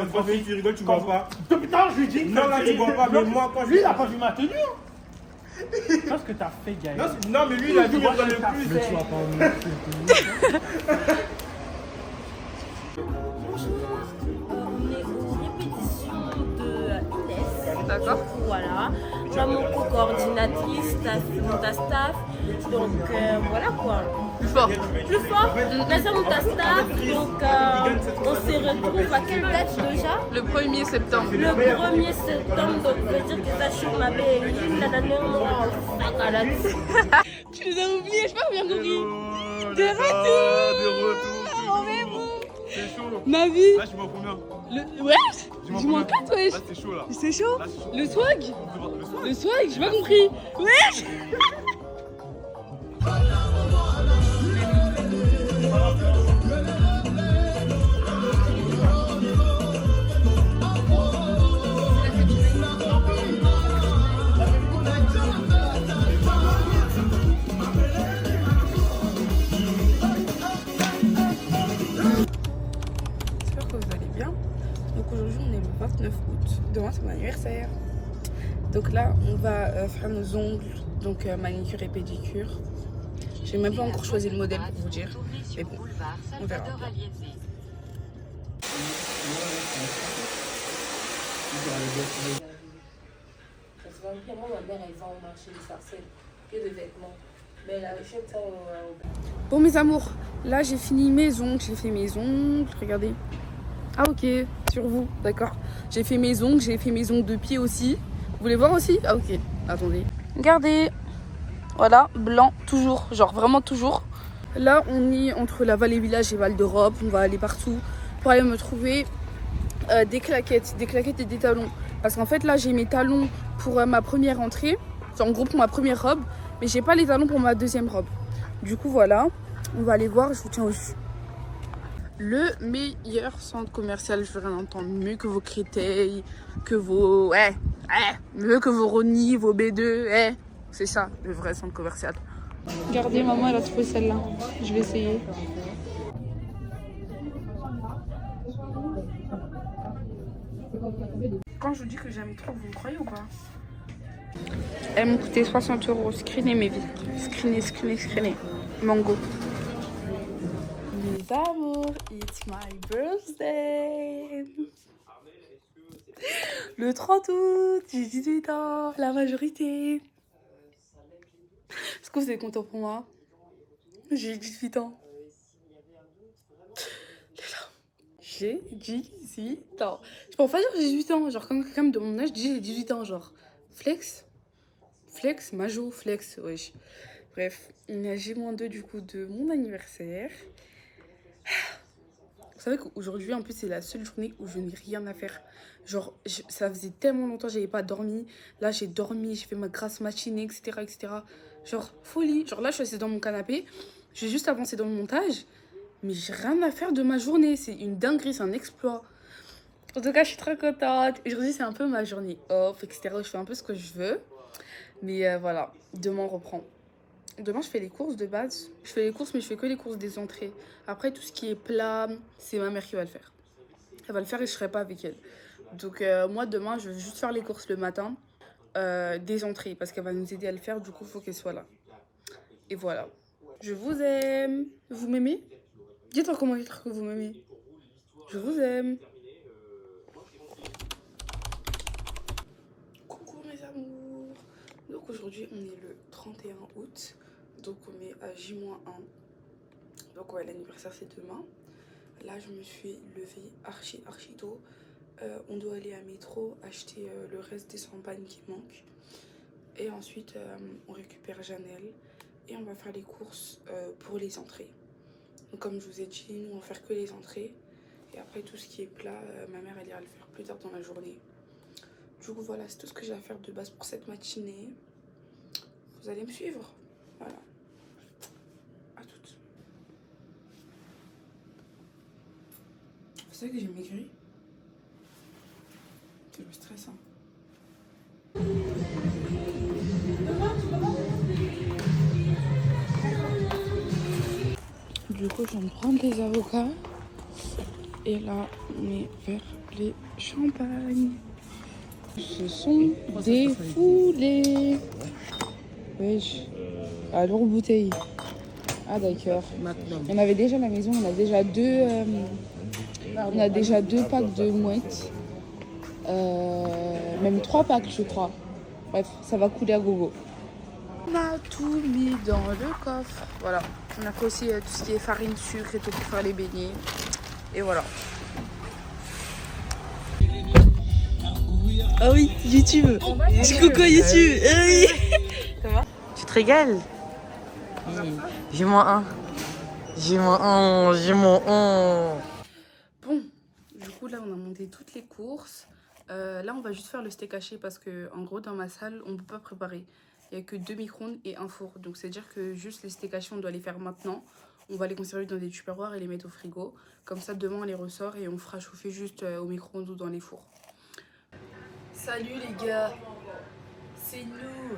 tu rigoles, tu vois pas. Putain, je lui dis. Non, là, tu vois pas. Mais moi, quand lui, il a pas vu ma tenue. C'est ce que t'as fait, Gaël. Non, mais lui, il a vu le plus. Mais tu vas pas en mettre. On est aux répétitions de Inès. D'accord. Voilà. Moi, mon co-coordinatrice, ta staff. Donc voilà quoi. Plus fort. Plus fort. Là, c'est mon staff. Donc on se retrouve à quelle date déjà? Le 1er septembre. Le 1er septembre. Donc ça veut dire que ça sur ma belle. La dernière, on aura un sac à la tête. Tu les as oubliés, je sais pas bien compris. De retour. C'est chaud. Ma vie. Là, je m'en combien? Ouais. Je m'en 4, wesh. Là, c'est chaud là. C'est chaud. Là, c'est chaud. Le swag. Le swag, j'ai pas compris. Wesh. J'espère que vous allez bien. Donc aujourd'hui on est le 29 août. Demain c'est mon anniversaire. Donc là on va faire nos ongles, donc manicure et pédicure. J'ai même pas encore choisi le modèle pour vous dire. Mais bon, on verra. Moi, ma mère, elle va au marché de Sarcelles que de vêtements. Mais elle achète ça Bon mes amours, là j'ai fini mes ongles, j'ai fait mes ongles, regardez. Ah ok, sur vous, d'accord. J'ai fait mes ongles de pied aussi. Vous voulez voir aussi? Ah ok, attendez. Regardez, voilà, blanc, toujours, genre vraiment toujours. Là on est entre la Vallée Village et Val d'Europe, on va aller partout pour aller me trouver des claquettes et des talons. Parce qu'en fait là j'ai mes talons pour ma première entrée, enfin, en gros pour ma première robe, mais j'ai pas les talons pour ma deuxième robe. Du coup voilà, on va aller voir, je vous tiens au jus. Le meilleur centre commercial, je veux rien entendre, mieux que vos Créteil, que vos... mieux que vos Rony, vos B2, c'est ça le vrai centre commercial. Regardez, maman elle a trouvé celle-là, je vais essayer. Quand je vous dis que j'aime trop, vous me croyez ou pas? Elle m'a coûté 60 €. Screenez mes vies. Screenez. Mango. Mes amours, it's my birthday. Le 30 août, j'ai 18 ans, la majorité. Est-ce que vous êtes contents pour moi? J'ai 18 ans. J'ai 18 ans. Je peux pas dire que j'ai 18 ans. Genre, quand quelqu'un de mon âge dit j'ai 18 ans, genre, flex, majo, flex, wesh. Bref, on est à J-2 du coup de mon anniversaire. Vous savez qu'aujourd'hui, en plus, c'est la seule journée où je n'ai rien à faire. Genre, ça faisait tellement longtemps que j'avais pas dormi. Là, j'ai dormi, j'ai fait ma grasse matinée, etc. Genre, folie. Genre, là, je suis assise dans mon canapé. Je vais juste avancer dans le montage. Mais j'ai rien à faire de ma journée. C'est une dinguerie, c'est un exploit. En tout cas, je suis très contente. Aujourd'hui, c'est un peu ma journée off, etc. Je fais un peu ce que je veux. Mais voilà, demain, on reprend. Demain, je fais les courses de base. Je fais les courses, mais je fais que les courses des entrées. Après, tout ce qui est plat, c'est ma mère qui va le faire. Elle va le faire et je ne serai pas avec elle. Donc, moi, demain, je vais juste faire les courses le matin des entrées. Parce qu'elle va nous aider à le faire. Du coup, il faut qu'elle soit là. Et voilà. Je vous aime. Vous m'aimez? Dites en commentaire que vous m'aimez. Je vous aime. Coucou mes amours. Donc aujourd'hui on est le 31 août. Donc on est à J-1. Donc ouais, l'anniversaire c'est demain. Là je me suis levée archi tôt. On doit aller à métro acheter le reste des champagnes qui manquent. Et ensuite on récupère Janelle. Et on va faire les courses pour les entrées. Donc, comme je vous ai dit, nous on va faire que les entrées. Et après tout ce qui est plat, ma mère elle ira le faire plus tard dans la journée. Du coup voilà, c'est tout ce que j'ai à faire de base pour cette matinée. Vous allez me suivre. Voilà. À toutes. Vous savez que j'ai maigri? C'est le stress hein. Du coup, je viens de prendre des avocats. Et là, on est vers les champagnes. Se sont défoulés. Wesh. À leur bouteille. Ah d'accord. On avait déjà à la maison, on a déjà deux packs de mouettes. Même 3 packs, je crois. Bref, ça va couler à gogo. On a tout mis dans le coffre. Voilà. On a fait aussi tout ce qui est farine, sucre et tout pour faire les beignets. Et voilà. Ah oui, YouTube. Du coucou YouTube. Oui. Ça va? Tu te régales? J'ai mon 1. J'ai mon 1. J'ai mon 1. Bon, du coup là on a monté toutes les courses. Là on va juste faire le steak haché parce que en gros dans ma salle on peut pas préparer. Il n'y a que 2 micro-ondes et un four. Donc c'est à dire que juste les steaks hachés on doit les faire maintenant. On va les conserver dans des tupperwares et les mettre au frigo. Comme ça demain on les ressort et on fera chauffer juste au micro-ondes ou dans les fours. Salut les gars, c'est nous.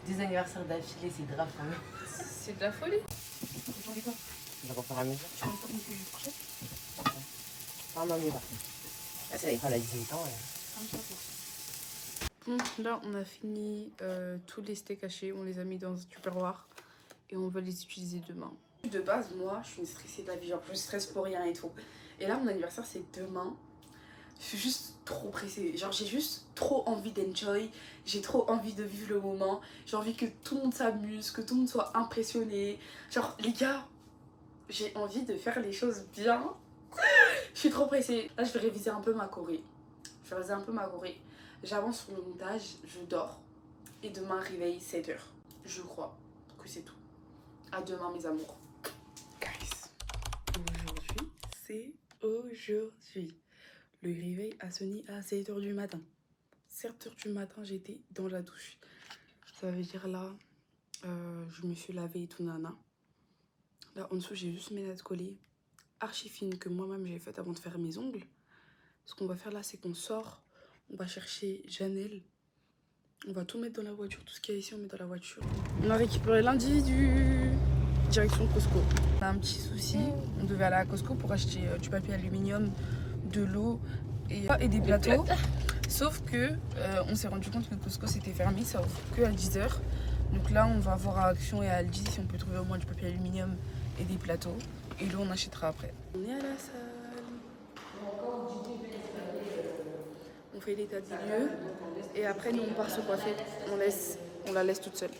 2 anniversaires d'affilée, c'est grave quand même. C'est de la folie. Je vais refaire à mesure. Tu veux pas qu'on fait une fourchette? Ah non, mieux pas. Ah, ça va, elle a 18 ans. Bon, là on a fini tous les steaks hachés, on les a mis dans un tupperware et on va les utiliser demain. De base, moi je suis une stressée de la vie, genre je stresse pour rien et tout. Et là mon anniversaire c'est demain. Je suis juste trop pressée, genre j'ai juste trop envie d'enjoy, j'ai trop envie de vivre le moment, j'ai envie que tout le monde s'amuse, que tout le monde soit impressionné. Genre les gars, j'ai envie de faire les choses bien. Je suis trop pressée. Là je vais réviser un peu ma choré. J'avance sur le montage, je dors. Et demain réveil 7h. Je crois que c'est tout. À demain mes amours. Guys, aujourd'hui c'est aujourd'hui. Le réveil a sonné à 7h du matin. 7h du matin, j'étais dans la douche. Ça veut dire là, je me suis lavée et tout nana. Là en dessous, j'ai juste mes nattes collées archi fines que moi-même j'ai faites avant de faire mes ongles. Ce qu'on va faire là, c'est qu'on sort, on va chercher Janelle. On va tout mettre dans la voiture, tout ce qu'il y a ici, on met dans la voiture. On a récupéré lundi du direction Costco. On a un petit souci, on devait aller à Costco pour acheter du papier aluminium, de l'eau et des plateaux. Sauf que on s'est rendu compte que Costco c'était fermé, ça ouvre que à 10h. Donc là on va voir à Action et à Aldi si on peut trouver au moins du papier aluminium et des plateaux. Et l'eau on achètera après. On est à la salle. On fait l'état des lieux. Et après nous on part se coiffer. On la laisse toute seule.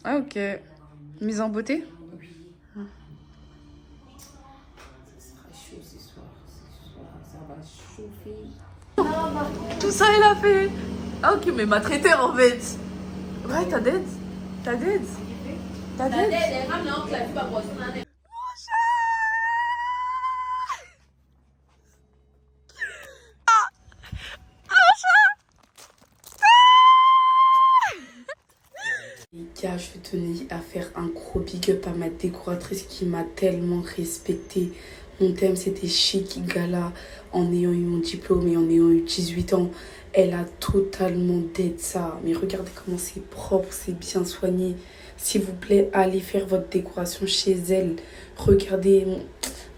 Ah ok. Mise en beauté? Oui. Ce sera chaud ce soir. Ça va chauffer. Tout ça elle a fait. Ah ok, mais ma traiteur en fait. Ouais, t'as d'aide. T'as d'aide. T'as d'aide. Les gars, je tenais à faire un gros big up à ma décoratrice qui m'a tellement respectée. Mon thème c'était chic gala. En ayant eu mon diplôme et en ayant eu 18 ans, elle a totalement d'aide ça. Mais regardez comment c'est propre, c'est bien soigné. S'il vous plaît, allez faire votre décoration chez elle. Regardez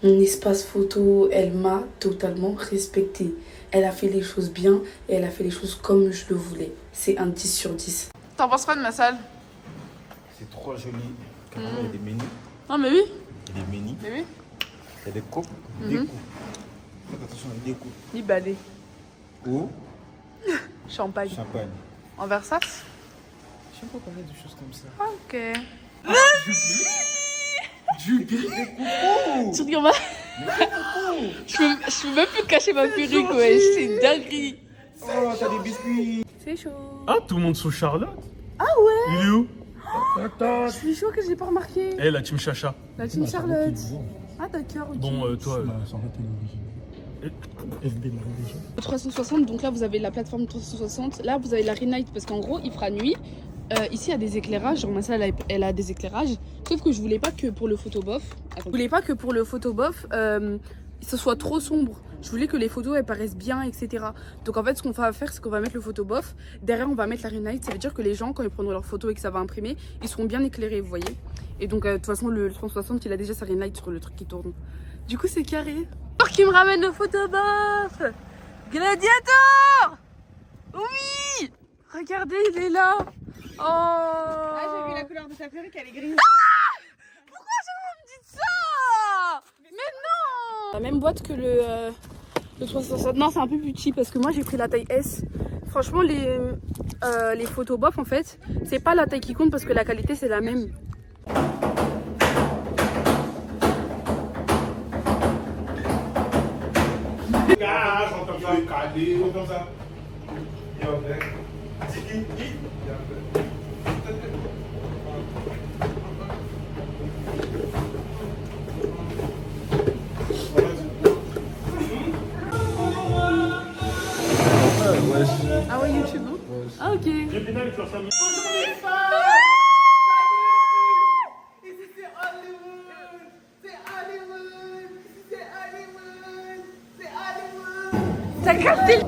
mon espace photo, elle m'a totalement respectée. Elle a fait les choses bien et elle a fait les choses comme je le voulais. C'est un 10 sur 10. T'en penses quoi de ma salle? C'est trop joli. Carrément, il y a des menus. Ah mais oui. Il y a des menus. Mais oui. Il y a des coupes. Des coupes. Faites attention, il y a des coupes. Libadé. Où? Champagne. Champagne. En Versace? Je sais pas parler de choses comme ça. Ok. Du gris des coucou. Tu regardes pas? Je peux même plus cacher ma perruque, ouais. C'est dinguerie. Oh, t'as des biscuits. C'est chaud. Ah, tout le monde sous Charlotte? Ah ouais? Il est où? Je suis chaud que j'ai pas remarqué. Eh, la team Chacha. La team Charlotte. Ah d'accord, ok. Bon, toi... Ça aurait été FB déjà. 360, donc là vous avez la plateforme 360. Là vous avez la Renight parce qu'en gros il fera nuit. Ici il y a des éclairages, genre ma salle elle a des éclairages. Sauf que je voulais pas que pour le photobof. Je voulais pas que pour le photobof ce soit trop sombre. Je voulais que les photos elles paraissent bien, etc. Donc en fait, ce qu'on va faire, c'est qu'on va mettre le photo bof. Derrière, on va mettre la ring light. Ça veut dire que les gens, quand ils prendront leurs photos et que ça va imprimer, ils seront bien éclairés, vous voyez. Et donc, de toute façon, le 360, il a déjà sa ring light sur le truc qui tourne. Du coup, c'est carré. Qui me ramène le photo bof. Gladiator. Oui. Regardez, il est là. Oh. Ah, j'ai vu la couleur de ta perruque, elle est grise. Pourquoi vous me dites ça? Mais non. La même boîte que le 360. Non, c'est un peu plus petit parce que moi j'ai pris la taille S. Franchement, les photos bof en fait, c'est pas la taille qui compte parce que la qualité c'est la même. Comme ça. Ah ouais, YouTube. Hein? Ah ok. T'as capté le...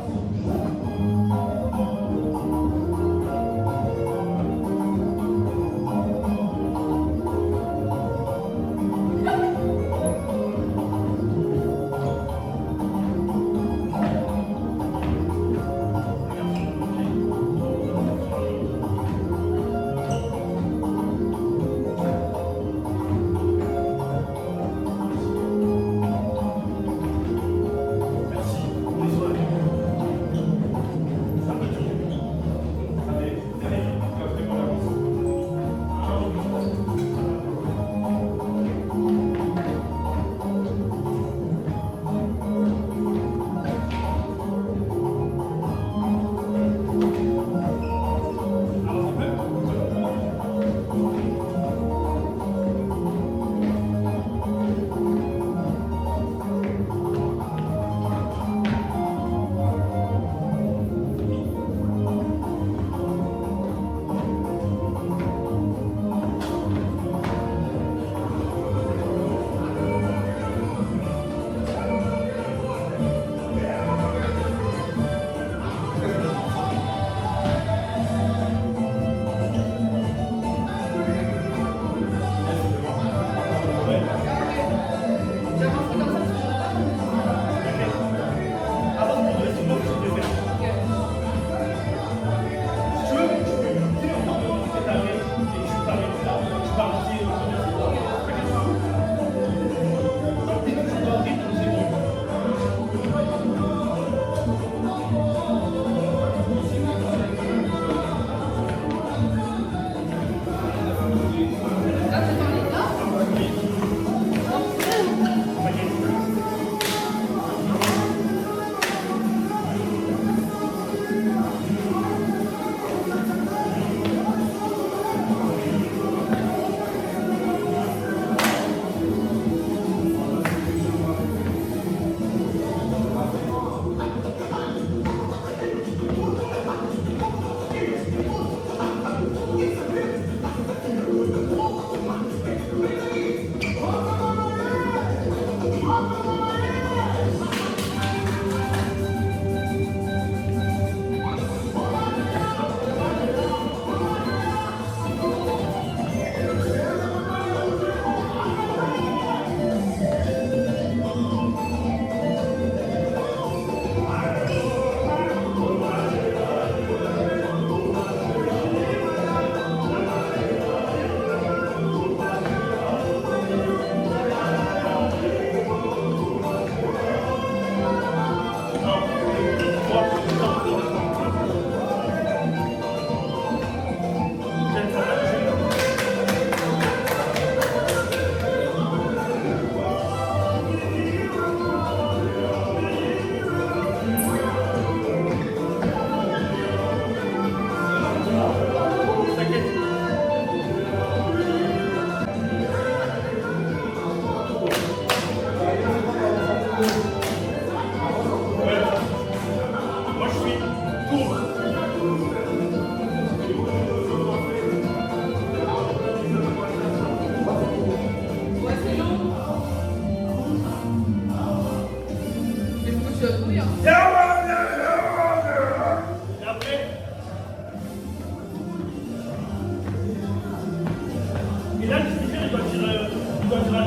Non,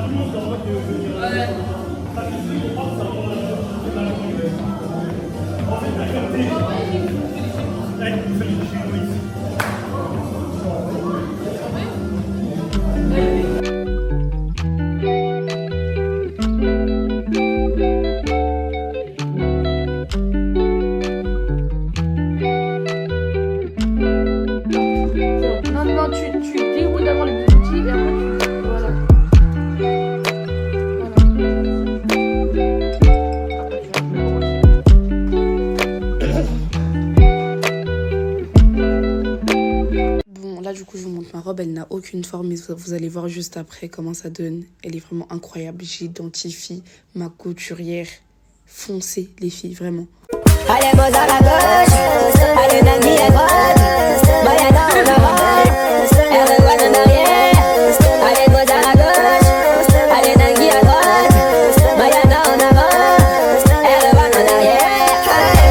tu déroules d'abord les petits et après tu... Voilà. Bon, là du coup je vous montre ma robe, elle n'a aucune forme, mais vous allez voir juste après comment ça donne. Elle est vraiment incroyable, j'identifie ma couturière. Foncez les filles, vraiment. Allez, Mozart à gauche, allez, Nagui à droite, Bayana en avant, Erdogan en arrière. Allez, Mozart à gauche, allez, Nagui à droite, Bayana en avant, Erdogan en arrière. Allez,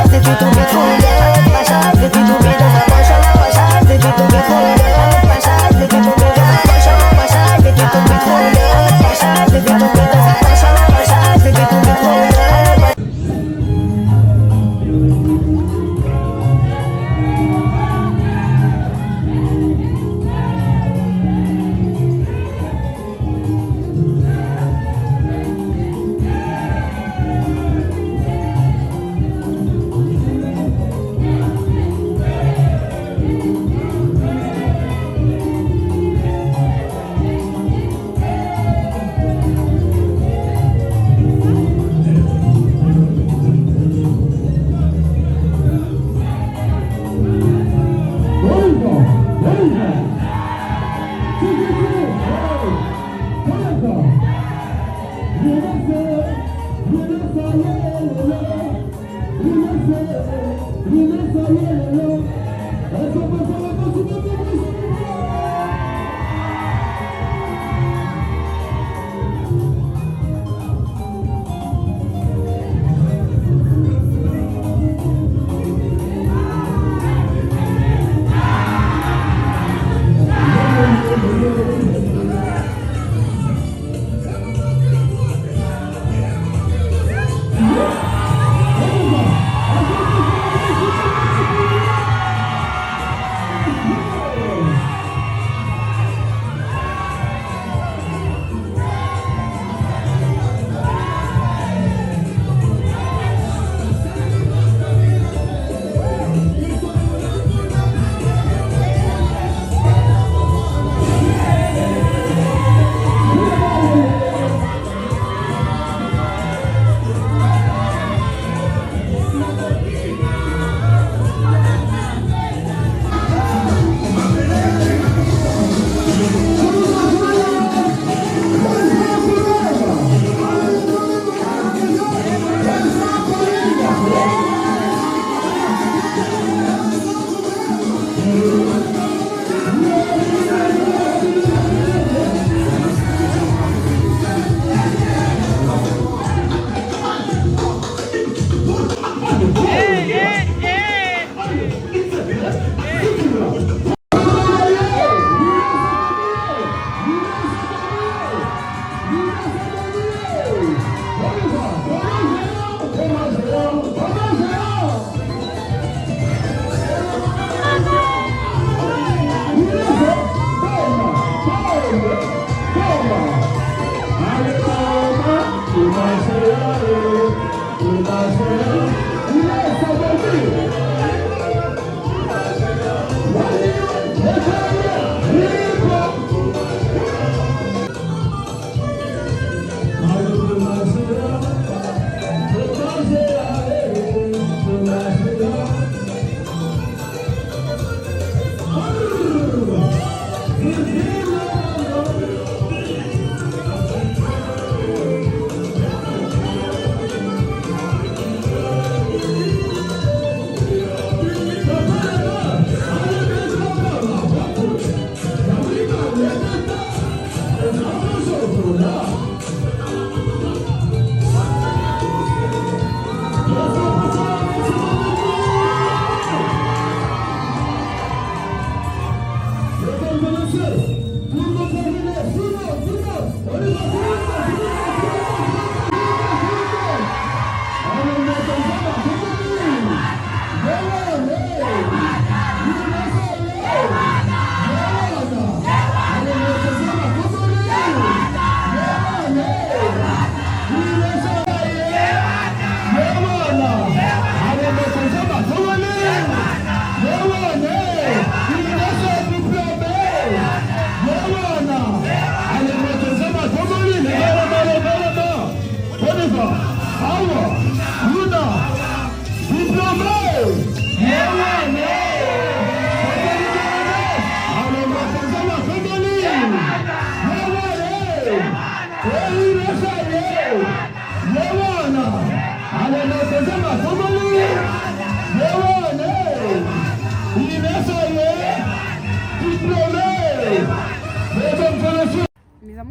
c'est tout tombé trop vite, Pacha, c'est tout tombé dans sa poche, Pacha, c'est tout tombé trop vite, Pacha, c'est tout tombé dans sa poche, Pacha, c'est tout tombé trop vite, Pacha, c'est tout tombé dans sa poche, Pacha, c'est tout tombé trop vite.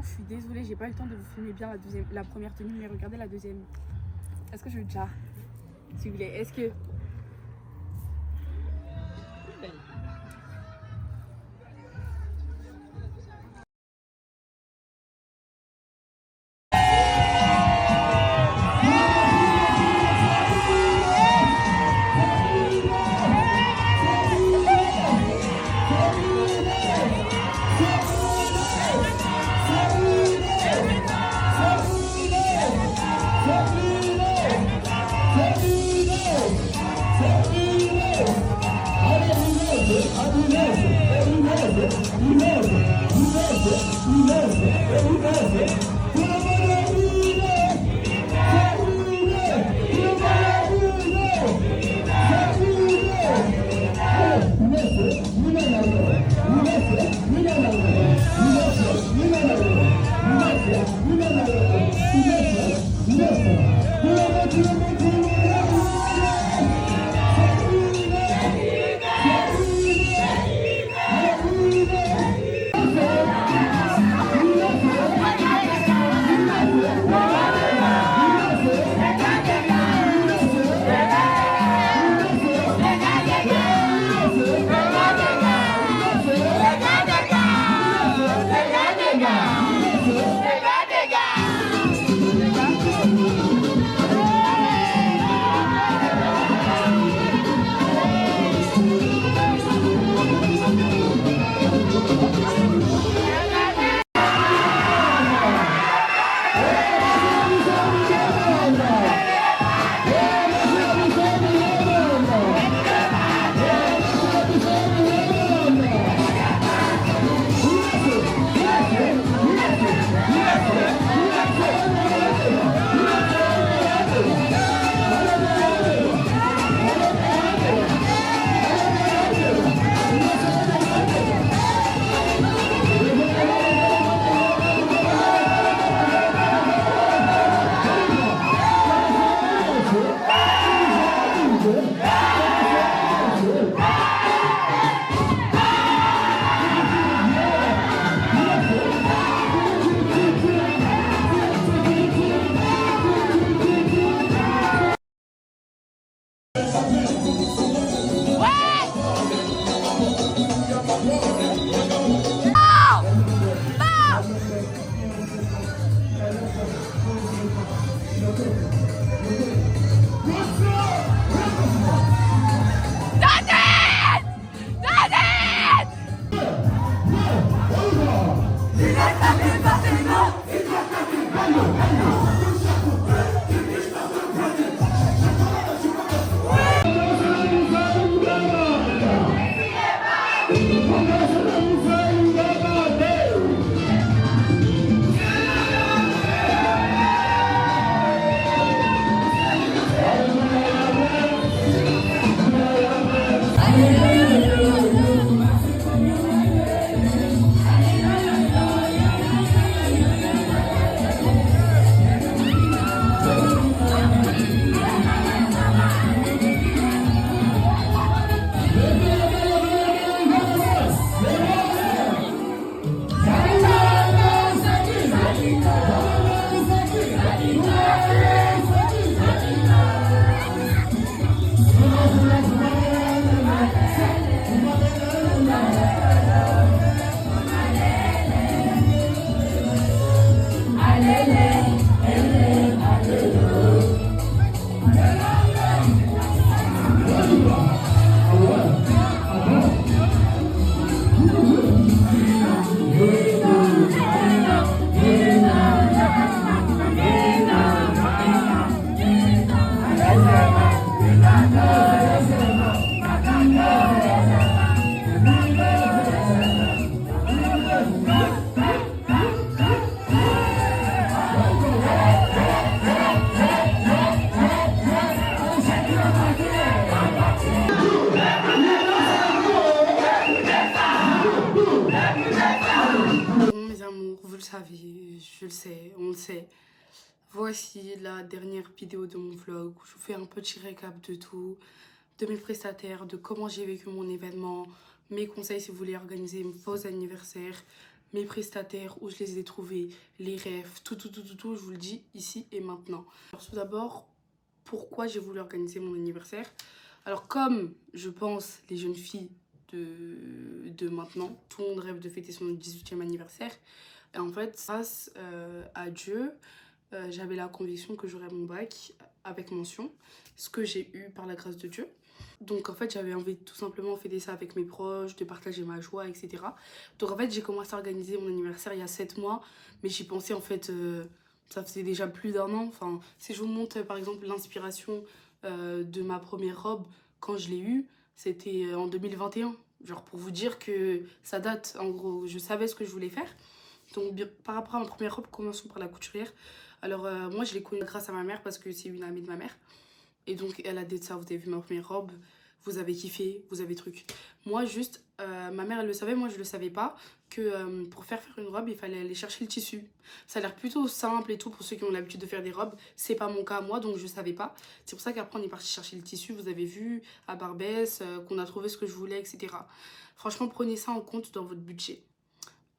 je suis désolée, j'ai pas eu le temps de vous filmer bien la première tenue, mais regardez la deuxième. Est-ce que je veux déjà, s'il vous plaît, est-ce que... je le sais, on le sait. Voici la dernière vidéo de mon vlog où je vous fais un petit récap de tout, de mes prestataires, de comment j'ai vécu mon événement, mes conseils si vous voulez organiser vos anniversaires, mes prestataires, où je les ai trouvés, les rêves, tout, je vous le dis ici et maintenant. Alors tout d'abord, pourquoi j'ai voulu organiser mon anniversaire? Alors comme je pense les jeunes filles de maintenant, tout le monde rêve de fêter son 18e anniversaire. Et en fait, grâce à Dieu, j'avais la conviction que j'aurais mon bac avec mention, ce que j'ai eu par la grâce de Dieu. Donc en fait, j'avais envie de tout simplement fêter ça avec mes proches, de partager ma joie, etc. Donc en fait, j'ai commencé à organiser mon anniversaire il y a 7 mois, mais j'y pensais en fait, ça faisait déjà plus d'1 an. Enfin, si je vous montre par exemple l'inspiration de ma première robe, quand je l'ai eue, c'était en 2021. Genre pour vous dire que ça date, en gros, je savais ce que je voulais faire. Donc par rapport à ma première robe, commençons par la couturière. Alors moi je l'ai connue grâce à ma mère parce que c'est une amie de ma mère. Et donc elle a dit ça, vous avez vu ma première robe, vous avez kiffé, vous avez truc. Moi juste, ma mère elle le savait, moi je le savais pas, que pour faire une robe il fallait aller chercher le tissu. Ça a l'air plutôt simple et tout pour ceux qui ont l'habitude de faire des robes, c'est pas mon cas moi donc je savais pas. C'est pour ça qu'après on est parti chercher le tissu, vous avez vu à Barbès, qu'on a trouvé ce que je voulais, etc. Franchement prenez ça en compte dans votre budget.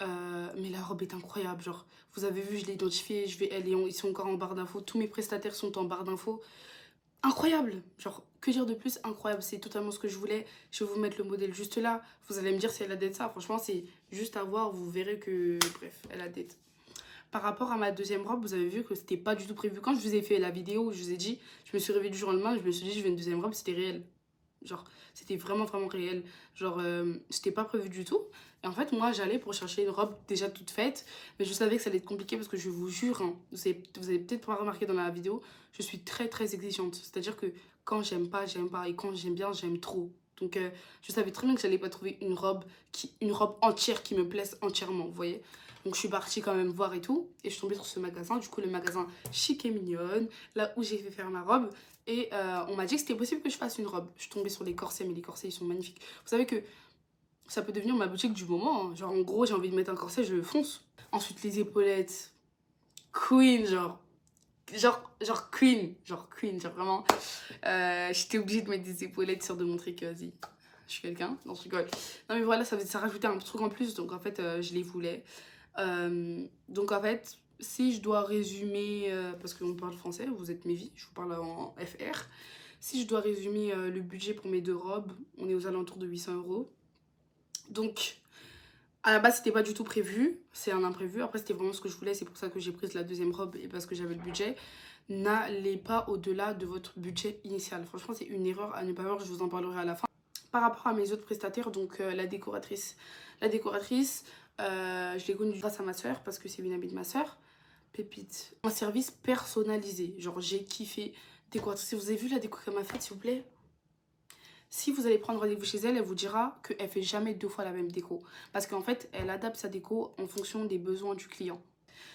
Mais la robe est incroyable, genre vous avez vu je l'ai identifiée, ils sont encore en barre d'infos, tous mes prestataires sont en barre d'infos. Incroyable, genre que dire de plus, incroyable, c'est totalement ce que je voulais. Je vais vous mettre le modèle juste là, vous allez me dire si elle a d'être ça, franchement c'est juste à voir, vous verrez que bref elle a d'être. Par rapport à ma deuxième robe, vous avez vu que c'était pas du tout prévu. Quand je vous ai fait la vidéo, je vous ai dit, je me suis réveillée du jour au lendemain, je me suis dit je veux une deuxième robe, c'était réel. Genre c'était vraiment réel, genre c'était pas prévu du tout. Et en fait moi j'allais pour chercher une robe déjà toute faite, mais je savais que ça allait être compliqué parce que je vous jure, hein, vous avez peut-être pas remarqué dans la vidéo, je suis très exigeante, c'est à dire que quand j'aime pas et quand j'aime bien j'aime trop. Donc je savais très bien que j'allais pas trouver une robe entière qui me plaise entièrement, vous voyez. Donc je suis partie quand même voir et tout, et je suis tombée sur ce magasin, du coup le magasin Chic et Mignonne, là où j'ai fait faire ma robe. Et on m'a dit que c'était possible que je fasse une robe. Je suis tombée sur les corsets, mais les corsets ils sont magnifiques. Vous savez que ça peut devenir ma boutique du moment, hein. Genre en gros j'ai envie de mettre un corset, je fonce. Ensuite les épaulettes, queen, genre queen, genre vraiment. J'étais obligée de mettre des épaulettes sur de montrer que vas-y, je suis quelqu'un. Non je rigole. Non mais voilà, ça rajoutait un truc en plus, donc en fait je les voulais. Donc en fait, si je dois résumer, parce qu'on parle français, vous êtes mes vies, je vous parle en FR. Si je dois résumer le budget pour mes 2 robes, on est aux alentours de 800 €. Donc, à la base, c'était pas du tout prévu, c'est un imprévu. Après, c'était vraiment ce que je voulais, c'est pour ça que j'ai pris la deuxième robe et parce que j'avais le budget. N'allez pas au-delà de votre budget initial. Franchement, c'est une erreur à ne pas faire, je vous en parlerai à la fin. Par rapport à mes autres prestataires, donc la décoratrice. La décoratrice, je l'ai connue grâce à ma soeur parce que c'est une amie de ma soeur. Pépite. Un service personnalisé. Genre, j'ai kiffé. Décoratrice. Vous avez vu la déco qu'elle m'a faite, s'il vous plaît? Si vous allez prendre rendez-vous chez elle, elle vous dira qu'elle fait jamais 2 fois la même déco. Parce qu'en fait, elle adapte sa déco en fonction des besoins du client.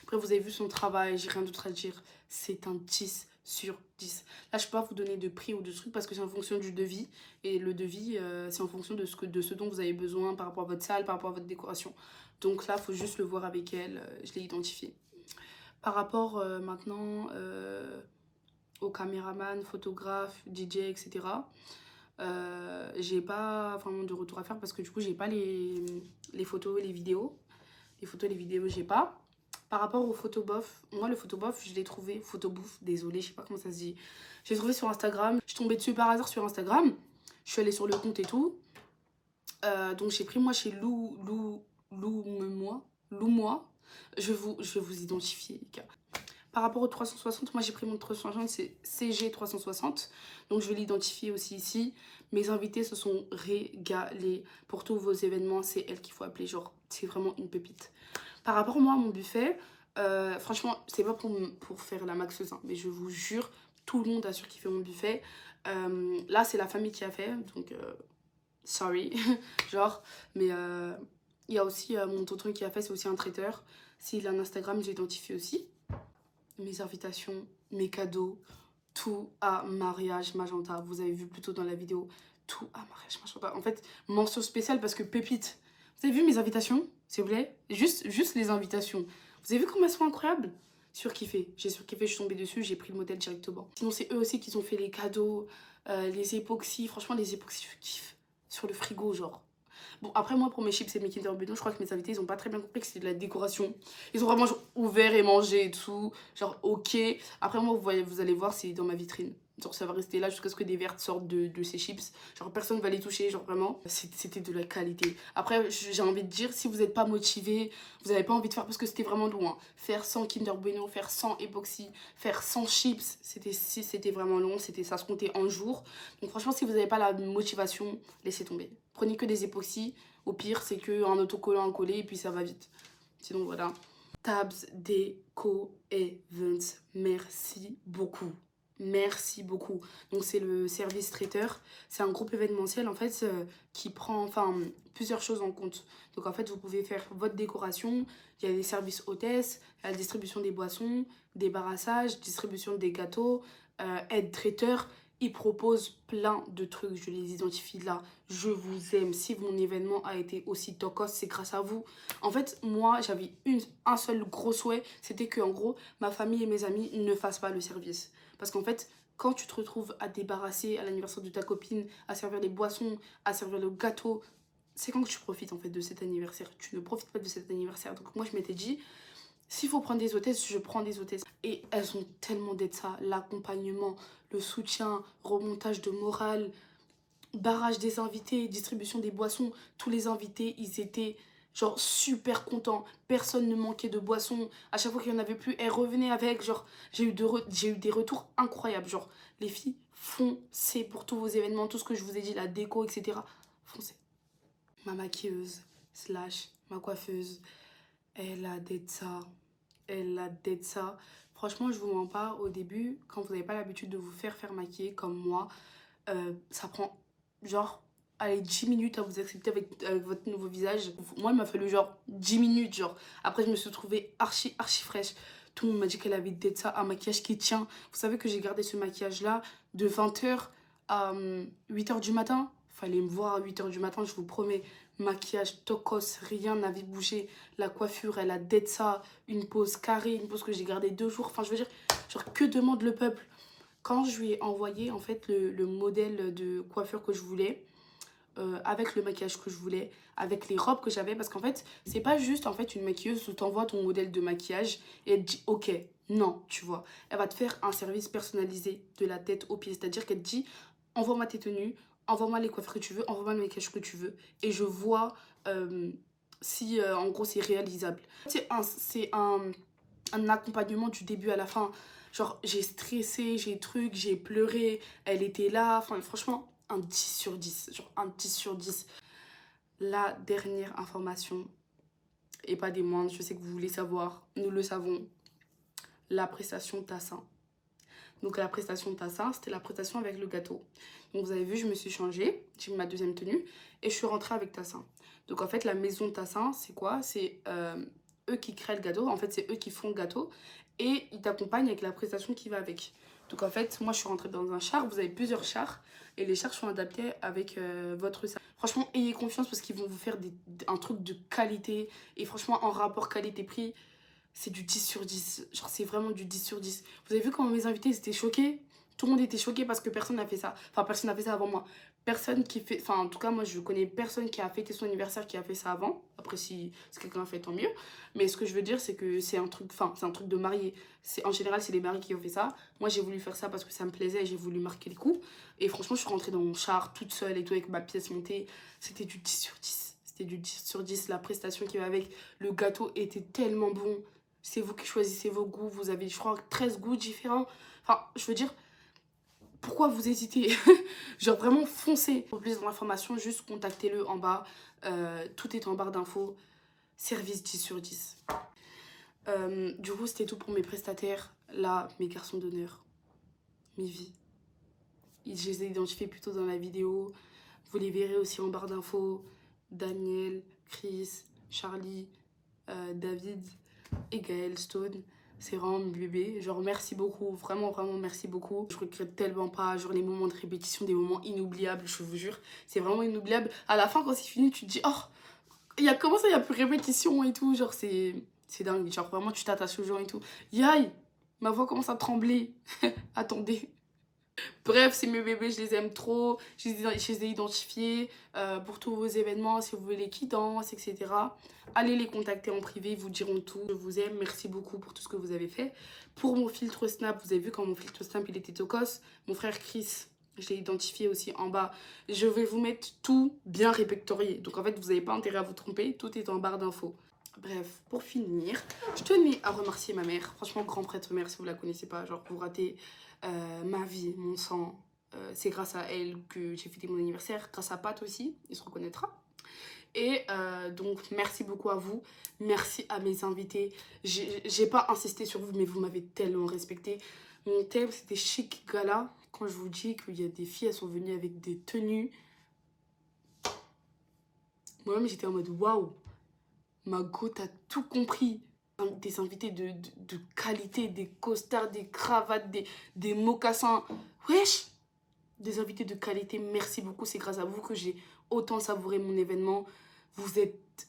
Après, vous avez vu son travail, j'ai rien d'autre à dire. C'est un 10 sur 10. Là, je peux pas vous donner de prix ou de trucs parce que c'est en fonction du devis. Et le devis, c'est en fonction de ce dont vous avez besoin par rapport à votre salle, par rapport à votre décoration. Donc là, il faut juste le voir avec elle. Je l'ai identifié. Par rapport maintenant aux caméramans, photographes, DJ, etc. J'ai pas vraiment de retour à faire parce que du coup j'ai pas les photos et les vidéos. Les photos et les vidéos j'ai pas. Par rapport au photobof, moi le photobof je l'ai trouvé, photobouf, désolée, je sais pas comment ça se dit. Je l'ai trouvé sur Instagram, je suis tombée dessus par hasard sur Instagram. Je suis allée sur le compte et tout. Donc j'ai pris moi chez Loumois. Je vais vous identifier les gars. Par rapport au 360, moi j'ai pris mon 360, c'est CG 360. Donc je vais l'identifier aussi ici. Mes invités se sont régalés. Pour tous vos événements, c'est elle qu'il faut appeler. Genre, c'est vraiment une pépite. Par rapport moi à mon buffet, franchement, c'est pas pour faire la maxeuse, hein, mais je vous jure, tout le monde a surkiffé mon buffet. Là, c'est la famille qui a fait, donc sorry. Genre, mais il y a aussi mon tonton qui a fait, c'est aussi un traiteur. S'il a un Instagram, j'ai identifié aussi. Mes invitations, mes cadeaux, tout à mariage magenta. Vous avez vu plus tôt dans la vidéo, tout à mariage magenta. En fait, mention spéciale parce que pépite. Vous avez vu mes invitations, s'il vous plaît? Juste les invitations. Vous avez vu comment elles sont incroyables? Surkiffé. J'ai surkiffé, je suis tombée dessus, j'ai pris le modèle directement. Sinon, c'est eux aussi qui ont fait les cadeaux, les époxys. Franchement, les époxys, je kiffe. Sur le frigo, genre. Bon, après, moi, pour mes chips et mes Kinder Bueno, je crois que mes invités, ils ont pas très bien compris que c'était de la décoration. Ils ont vraiment genre, ouvert et mangé et tout. Genre, ok. Après, moi, vous allez voir, c'est dans ma vitrine. Genre, ça va rester là jusqu'à ce que des vertes sortent de ces chips. Genre, personne va les toucher, genre vraiment. C'était de la qualité. Après, j'ai envie de dire, si vous n'êtes pas motivé, vous n'avez pas envie de faire parce que c'était vraiment long. Hein. Faire 100 Kinder Bueno, faire 100 Epoxy, faire 100 chips, c'était vraiment long. Ça se comptait en jours. Donc, franchement, si vous n'avez pas la motivation, laissez tomber. Prenez que des Epoxy. Au pire, c'est qu'un autocollant à coller et puis ça va vite. Sinon, voilà. Tabs Deco Events, merci beaucoup. Merci beaucoup. Donc c'est le service traiteur. C'est un groupe événementiel en fait qui prend plusieurs choses en compte. Donc en fait vous pouvez faire votre décoration. Il y a des services hôtesses, la distribution des boissons, débarrassage, distribution des gâteaux, aide traiteur. Ils proposent plein de trucs. Je les identifie là. Je vous aime. Si mon événement a été aussi tocos, c'est grâce à vous. En fait, moi, j'avais un seul gros souhait. C'était que, en gros, ma famille et mes amis ne fassent pas le service. Parce qu'en fait, quand tu te retrouves à débarrasser à l'anniversaire de ta copine, à servir les boissons, à servir le gâteau, c'est quand que tu profites en fait de cet anniversaire. Tu ne profites pas de cet anniversaire. Donc moi, je m'étais dit, s'il faut prendre des hôtesses, je prends des hôtesses. Et elles ont tellement d'être ça. L'accompagnement, le soutien, remontage de morale, barrage des invités, distribution des boissons. Tous les invités, ils étaient genre super contents. Personne ne manquait de boissons. À chaque fois qu'il n'y en avait plus, elles revenaient avec. Genre, j'ai eu des retours incroyables. Genre, les filles, foncez pour tous vos événements. Tout ce que je vous ai dit, la déco, etc. Foncez. Ma maquilleuse / ma coiffeuse, elle a d'être ça. Elle a d'être ça. Franchement, je vous mens pas, au début, quand vous n'avez pas l'habitude de vous faire maquiller comme moi, ça prend genre, allez, 10 minutes à vous accepter avec votre nouveau visage. Moi, il m'a fallu genre 10 minutes, genre. Après, je me suis trouvée archi fraîche. Tout le monde m'a dit qu'elle avait d'être ça, un maquillage qui tient. Vous savez que j'ai gardé ce maquillage-là de 20h à 8h du matin. Fallait me voir à 8h du matin, je vous promets. Maquillage, tocos, rien n'avait bougé. La coiffure, elle a d'être ça. Une pose carrée, une pose que j'ai gardée 2 jours. Enfin, je veux dire, genre, que demande le peuple? Quand je lui ai envoyé, en fait, le modèle de coiffure que je voulais, avec le maquillage que je voulais, avec les robes que j'avais, parce qu'en fait, c'est pas juste, en fait, une maquilleuse où t'envoies ton modèle de maquillage et elle te dit, ok, non, tu vois. Elle va te faire un service personnalisé de la tête aux pieds. C'est-à-dire qu'elle te dit, envoie-moi tes tenues, envoie-moi les coiffures que tu veux, envoie-moi le maquillage que tu veux. Et je vois si, en gros, c'est réalisable. C'est un accompagnement du début à la fin. Genre, j'ai stressé, j'ai pleuré, elle était là. Enfin, franchement, un 10 sur 10. Genre, un 10 sur 10. La dernière information, et pas des moindres, je sais que vous voulez savoir, nous le savons, la prestation Tassin. Donc la prestation Tassin, c'était la prestation avec le gâteau. Donc vous avez vu, je me suis changée, j'ai mis ma deuxième tenue et je suis rentrée avec Tassin. Donc en fait, la maison Tassin, c'est quoi? C'est eux qui créent le gâteau, en fait c'est eux qui font le gâteau et ils t'accompagnent avec la prestation qui va avec. Donc en fait, moi je suis rentrée dans un char, vous avez plusieurs chars et les chars sont adaptés avec votre sac. Franchement, ayez confiance parce qu'ils vont vous faire un truc de qualité et franchement en rapport qualité-prix, c'est du 10 sur 10. Genre, c'est vraiment du 10 sur 10. Vous avez vu comment mes invités, ils étaient choqués? Tout le monde était choqué parce que personne n'a fait ça. Enfin, personne n'a fait ça avant moi. Personne qui fait... Enfin, en tout cas, moi, je connais personne qui a fêté son anniversaire qui a fait ça avant. Après, si quelqu'un a fait, tant mieux. Mais ce que je veux dire, c'est que c'est un truc... Enfin, c'est un truc de marié. En général, c'est les maris qui ont fait ça. Moi, j'ai voulu faire ça parce que ça me plaisait et j'ai voulu marquer les coups. Et franchement, je suis rentrée dans mon char toute seule et tout avec ma pièce montée. C'était du 10 sur 10. C'était du 10 sur 10. La prestation qui va avec. Le gâteau était tellement bon. C'est vous qui choisissez vos goûts. Vous avez, je crois, 13 goûts différents. Enfin, je veux dire, pourquoi vous hésitez? Genre, vraiment, foncez. Pour plus d'informations, juste contactez-le en bas. Tout est en barre d'infos. Service 10 sur 10. Du coup, c'était tout pour mes prestataires. Là, mes garçons d'honneur. Mes vies. Je les ai identifiés plutôt dans la vidéo. Vous les verrez aussi en barre d'infos. Daniel, Chris, Charlie, David et Gaël Stone. C'est vraiment mon bébé. Genre, merci beaucoup. Vraiment, vraiment, merci beaucoup. Je regrette tellement pas. Genre, les moments de répétition, des moments inoubliables, je vous jure. C'est vraiment inoubliable. À la fin, quand c'est fini, tu te dis, oh, comment ça, il n'y a plus répétition et tout. Genre, c'est dingue. Genre, vraiment, tu t'attaches aux gens et tout. Yaï, ma voix commence à trembler. Attendez. Bref, c'est mes bébés, je les aime trop. Je les ai identifiés pour tous vos événements, si vous voulez qu'ils dansent, etc. Allez les contacter en privé, ils vous diront tout. Je vous aime, merci beaucoup pour tout ce que vous avez fait. Pour mon filtre Snap, vous avez vu quand mon filtre Snap il était tocos. Mon frère Chris, je l'ai identifié aussi en bas. Je vais vous mettre tout bien répertorié. Donc en fait, vous n'avez pas intérêt à vous tromper. Tout est en barre d'infos. Bref, pour finir, je tenais à remercier ma mère. Franchement, grand prêtre mère, si vous la connaissez pas. Genre, vous ratez ma vie, mon sang. C'est grâce à elle que j'ai fêté mon anniversaire. Grâce à Pat aussi, il se reconnaîtra. Et donc, merci beaucoup à vous. Merci à mes invités. J'ai pas insisté sur vous, mais vous m'avez tellement respecté. Mon thème, c'était chic gala. Quand je vous dis qu'il y a des filles, elles sont venues avec des tenues. Moi-même, j'étais en mode waouh. Mago, t'as tout compris. Des invités de qualité, des costards, des cravates, des mocassins. Wesh! Des invités de qualité, merci beaucoup. C'est grâce à vous que j'ai autant savouré mon événement. Vous êtes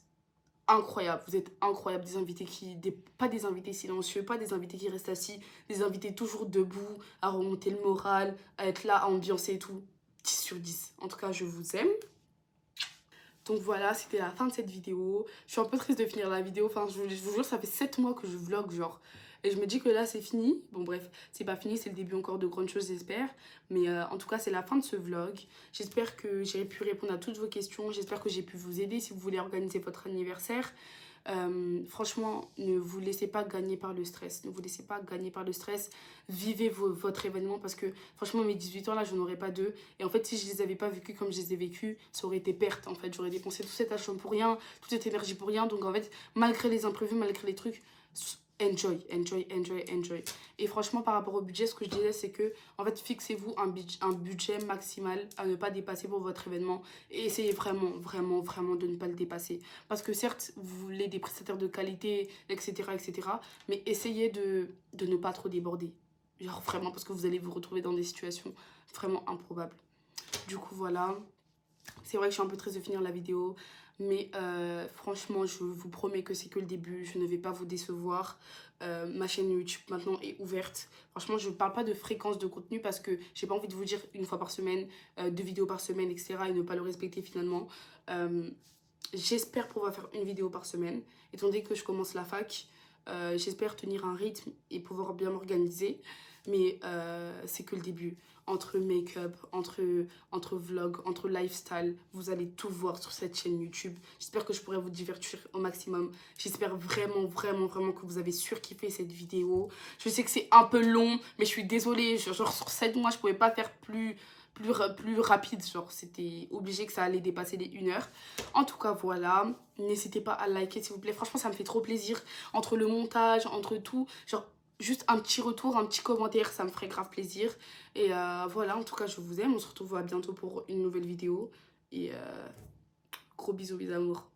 incroyables. Vous êtes incroyables. Des invités pas des invités silencieux, pas des invités qui restent assis. Des invités toujours debout, à remonter le moral, à être là, à ambiancer et tout. 10 sur 10. En tout cas, je vous aime. Donc voilà, c'était la fin de cette vidéo. Je suis un peu triste de finir la vidéo. Enfin, je vous jure, ça fait 7 mois que je vlog, genre. Et je me dis que là, c'est fini. Bon, bref, c'est pas fini, c'est le début encore de grandes choses, j'espère. Mais en tout cas, c'est la fin de ce vlog. J'espère que j'ai pu répondre à toutes vos questions. J'espère que j'ai pu vous aider si vous voulez organiser votre anniversaire. Franchement, ne vous laissez pas gagner par le stress. Ne vous laissez pas gagner par le stress. Vivez votre événement parce que franchement, mes 18 ans là, je n'en aurais pas deux. Et en fait, si je les avais pas vécus comme je les ai vécus, ça aurait été perte en fait. J'aurais dépensé tout cet argent pour rien, toute cette énergie pour rien. Donc en fait, malgré les imprévus, malgré les trucs, enjoy. Et franchement, par rapport au budget, ce que je disais, c'est que en fait, fixez-vous un budget maximal à ne pas dépasser pour votre événement. Et essayez vraiment de ne pas le dépasser. Parce que certes, vous voulez des prestataires de qualité, etc. Mais essayez de ne pas trop déborder. Genre vraiment, parce que vous allez vous retrouver dans des situations vraiment improbables. Du coup, voilà. C'est vrai que je suis un peu triste de finir la vidéo. Mais franchement, je vous promets que c'est que le début. Je ne vais pas vous décevoir. Ma chaîne YouTube maintenant est ouverte. Franchement, je ne parle pas de fréquence de contenu parce que j'ai pas envie de vous dire une fois par semaine, 2 vidéos par semaine, etc. et ne pas le respecter finalement. J'espère pouvoir faire une vidéo par semaine. Étant donné que je commence la fac, j'espère tenir un rythme et pouvoir bien m'organiser. Mais c'est que le début. Entre make-up, entre vlog, entre lifestyle, vous allez tout voir sur cette chaîne YouTube. J'espère que je pourrai vous divertir au maximum. J'espère vraiment que vous avez surkiffé cette vidéo. Je sais que c'est un peu long, mais je suis désolée. Genre sur 7 mois, je pouvais pas faire plus rapide. Genre c'était obligé que ça allait dépasser les 1 heure. En tout cas, voilà. N'hésitez pas à liker s'il vous plaît. Franchement, ça me fait trop plaisir. Entre le montage, entre tout, genre... Juste un petit retour, un petit commentaire, ça me ferait grave plaisir. Et voilà, en tout cas, je vous aime. On se retrouve à bientôt pour une nouvelle vidéo. Et gros bisous, mes amours.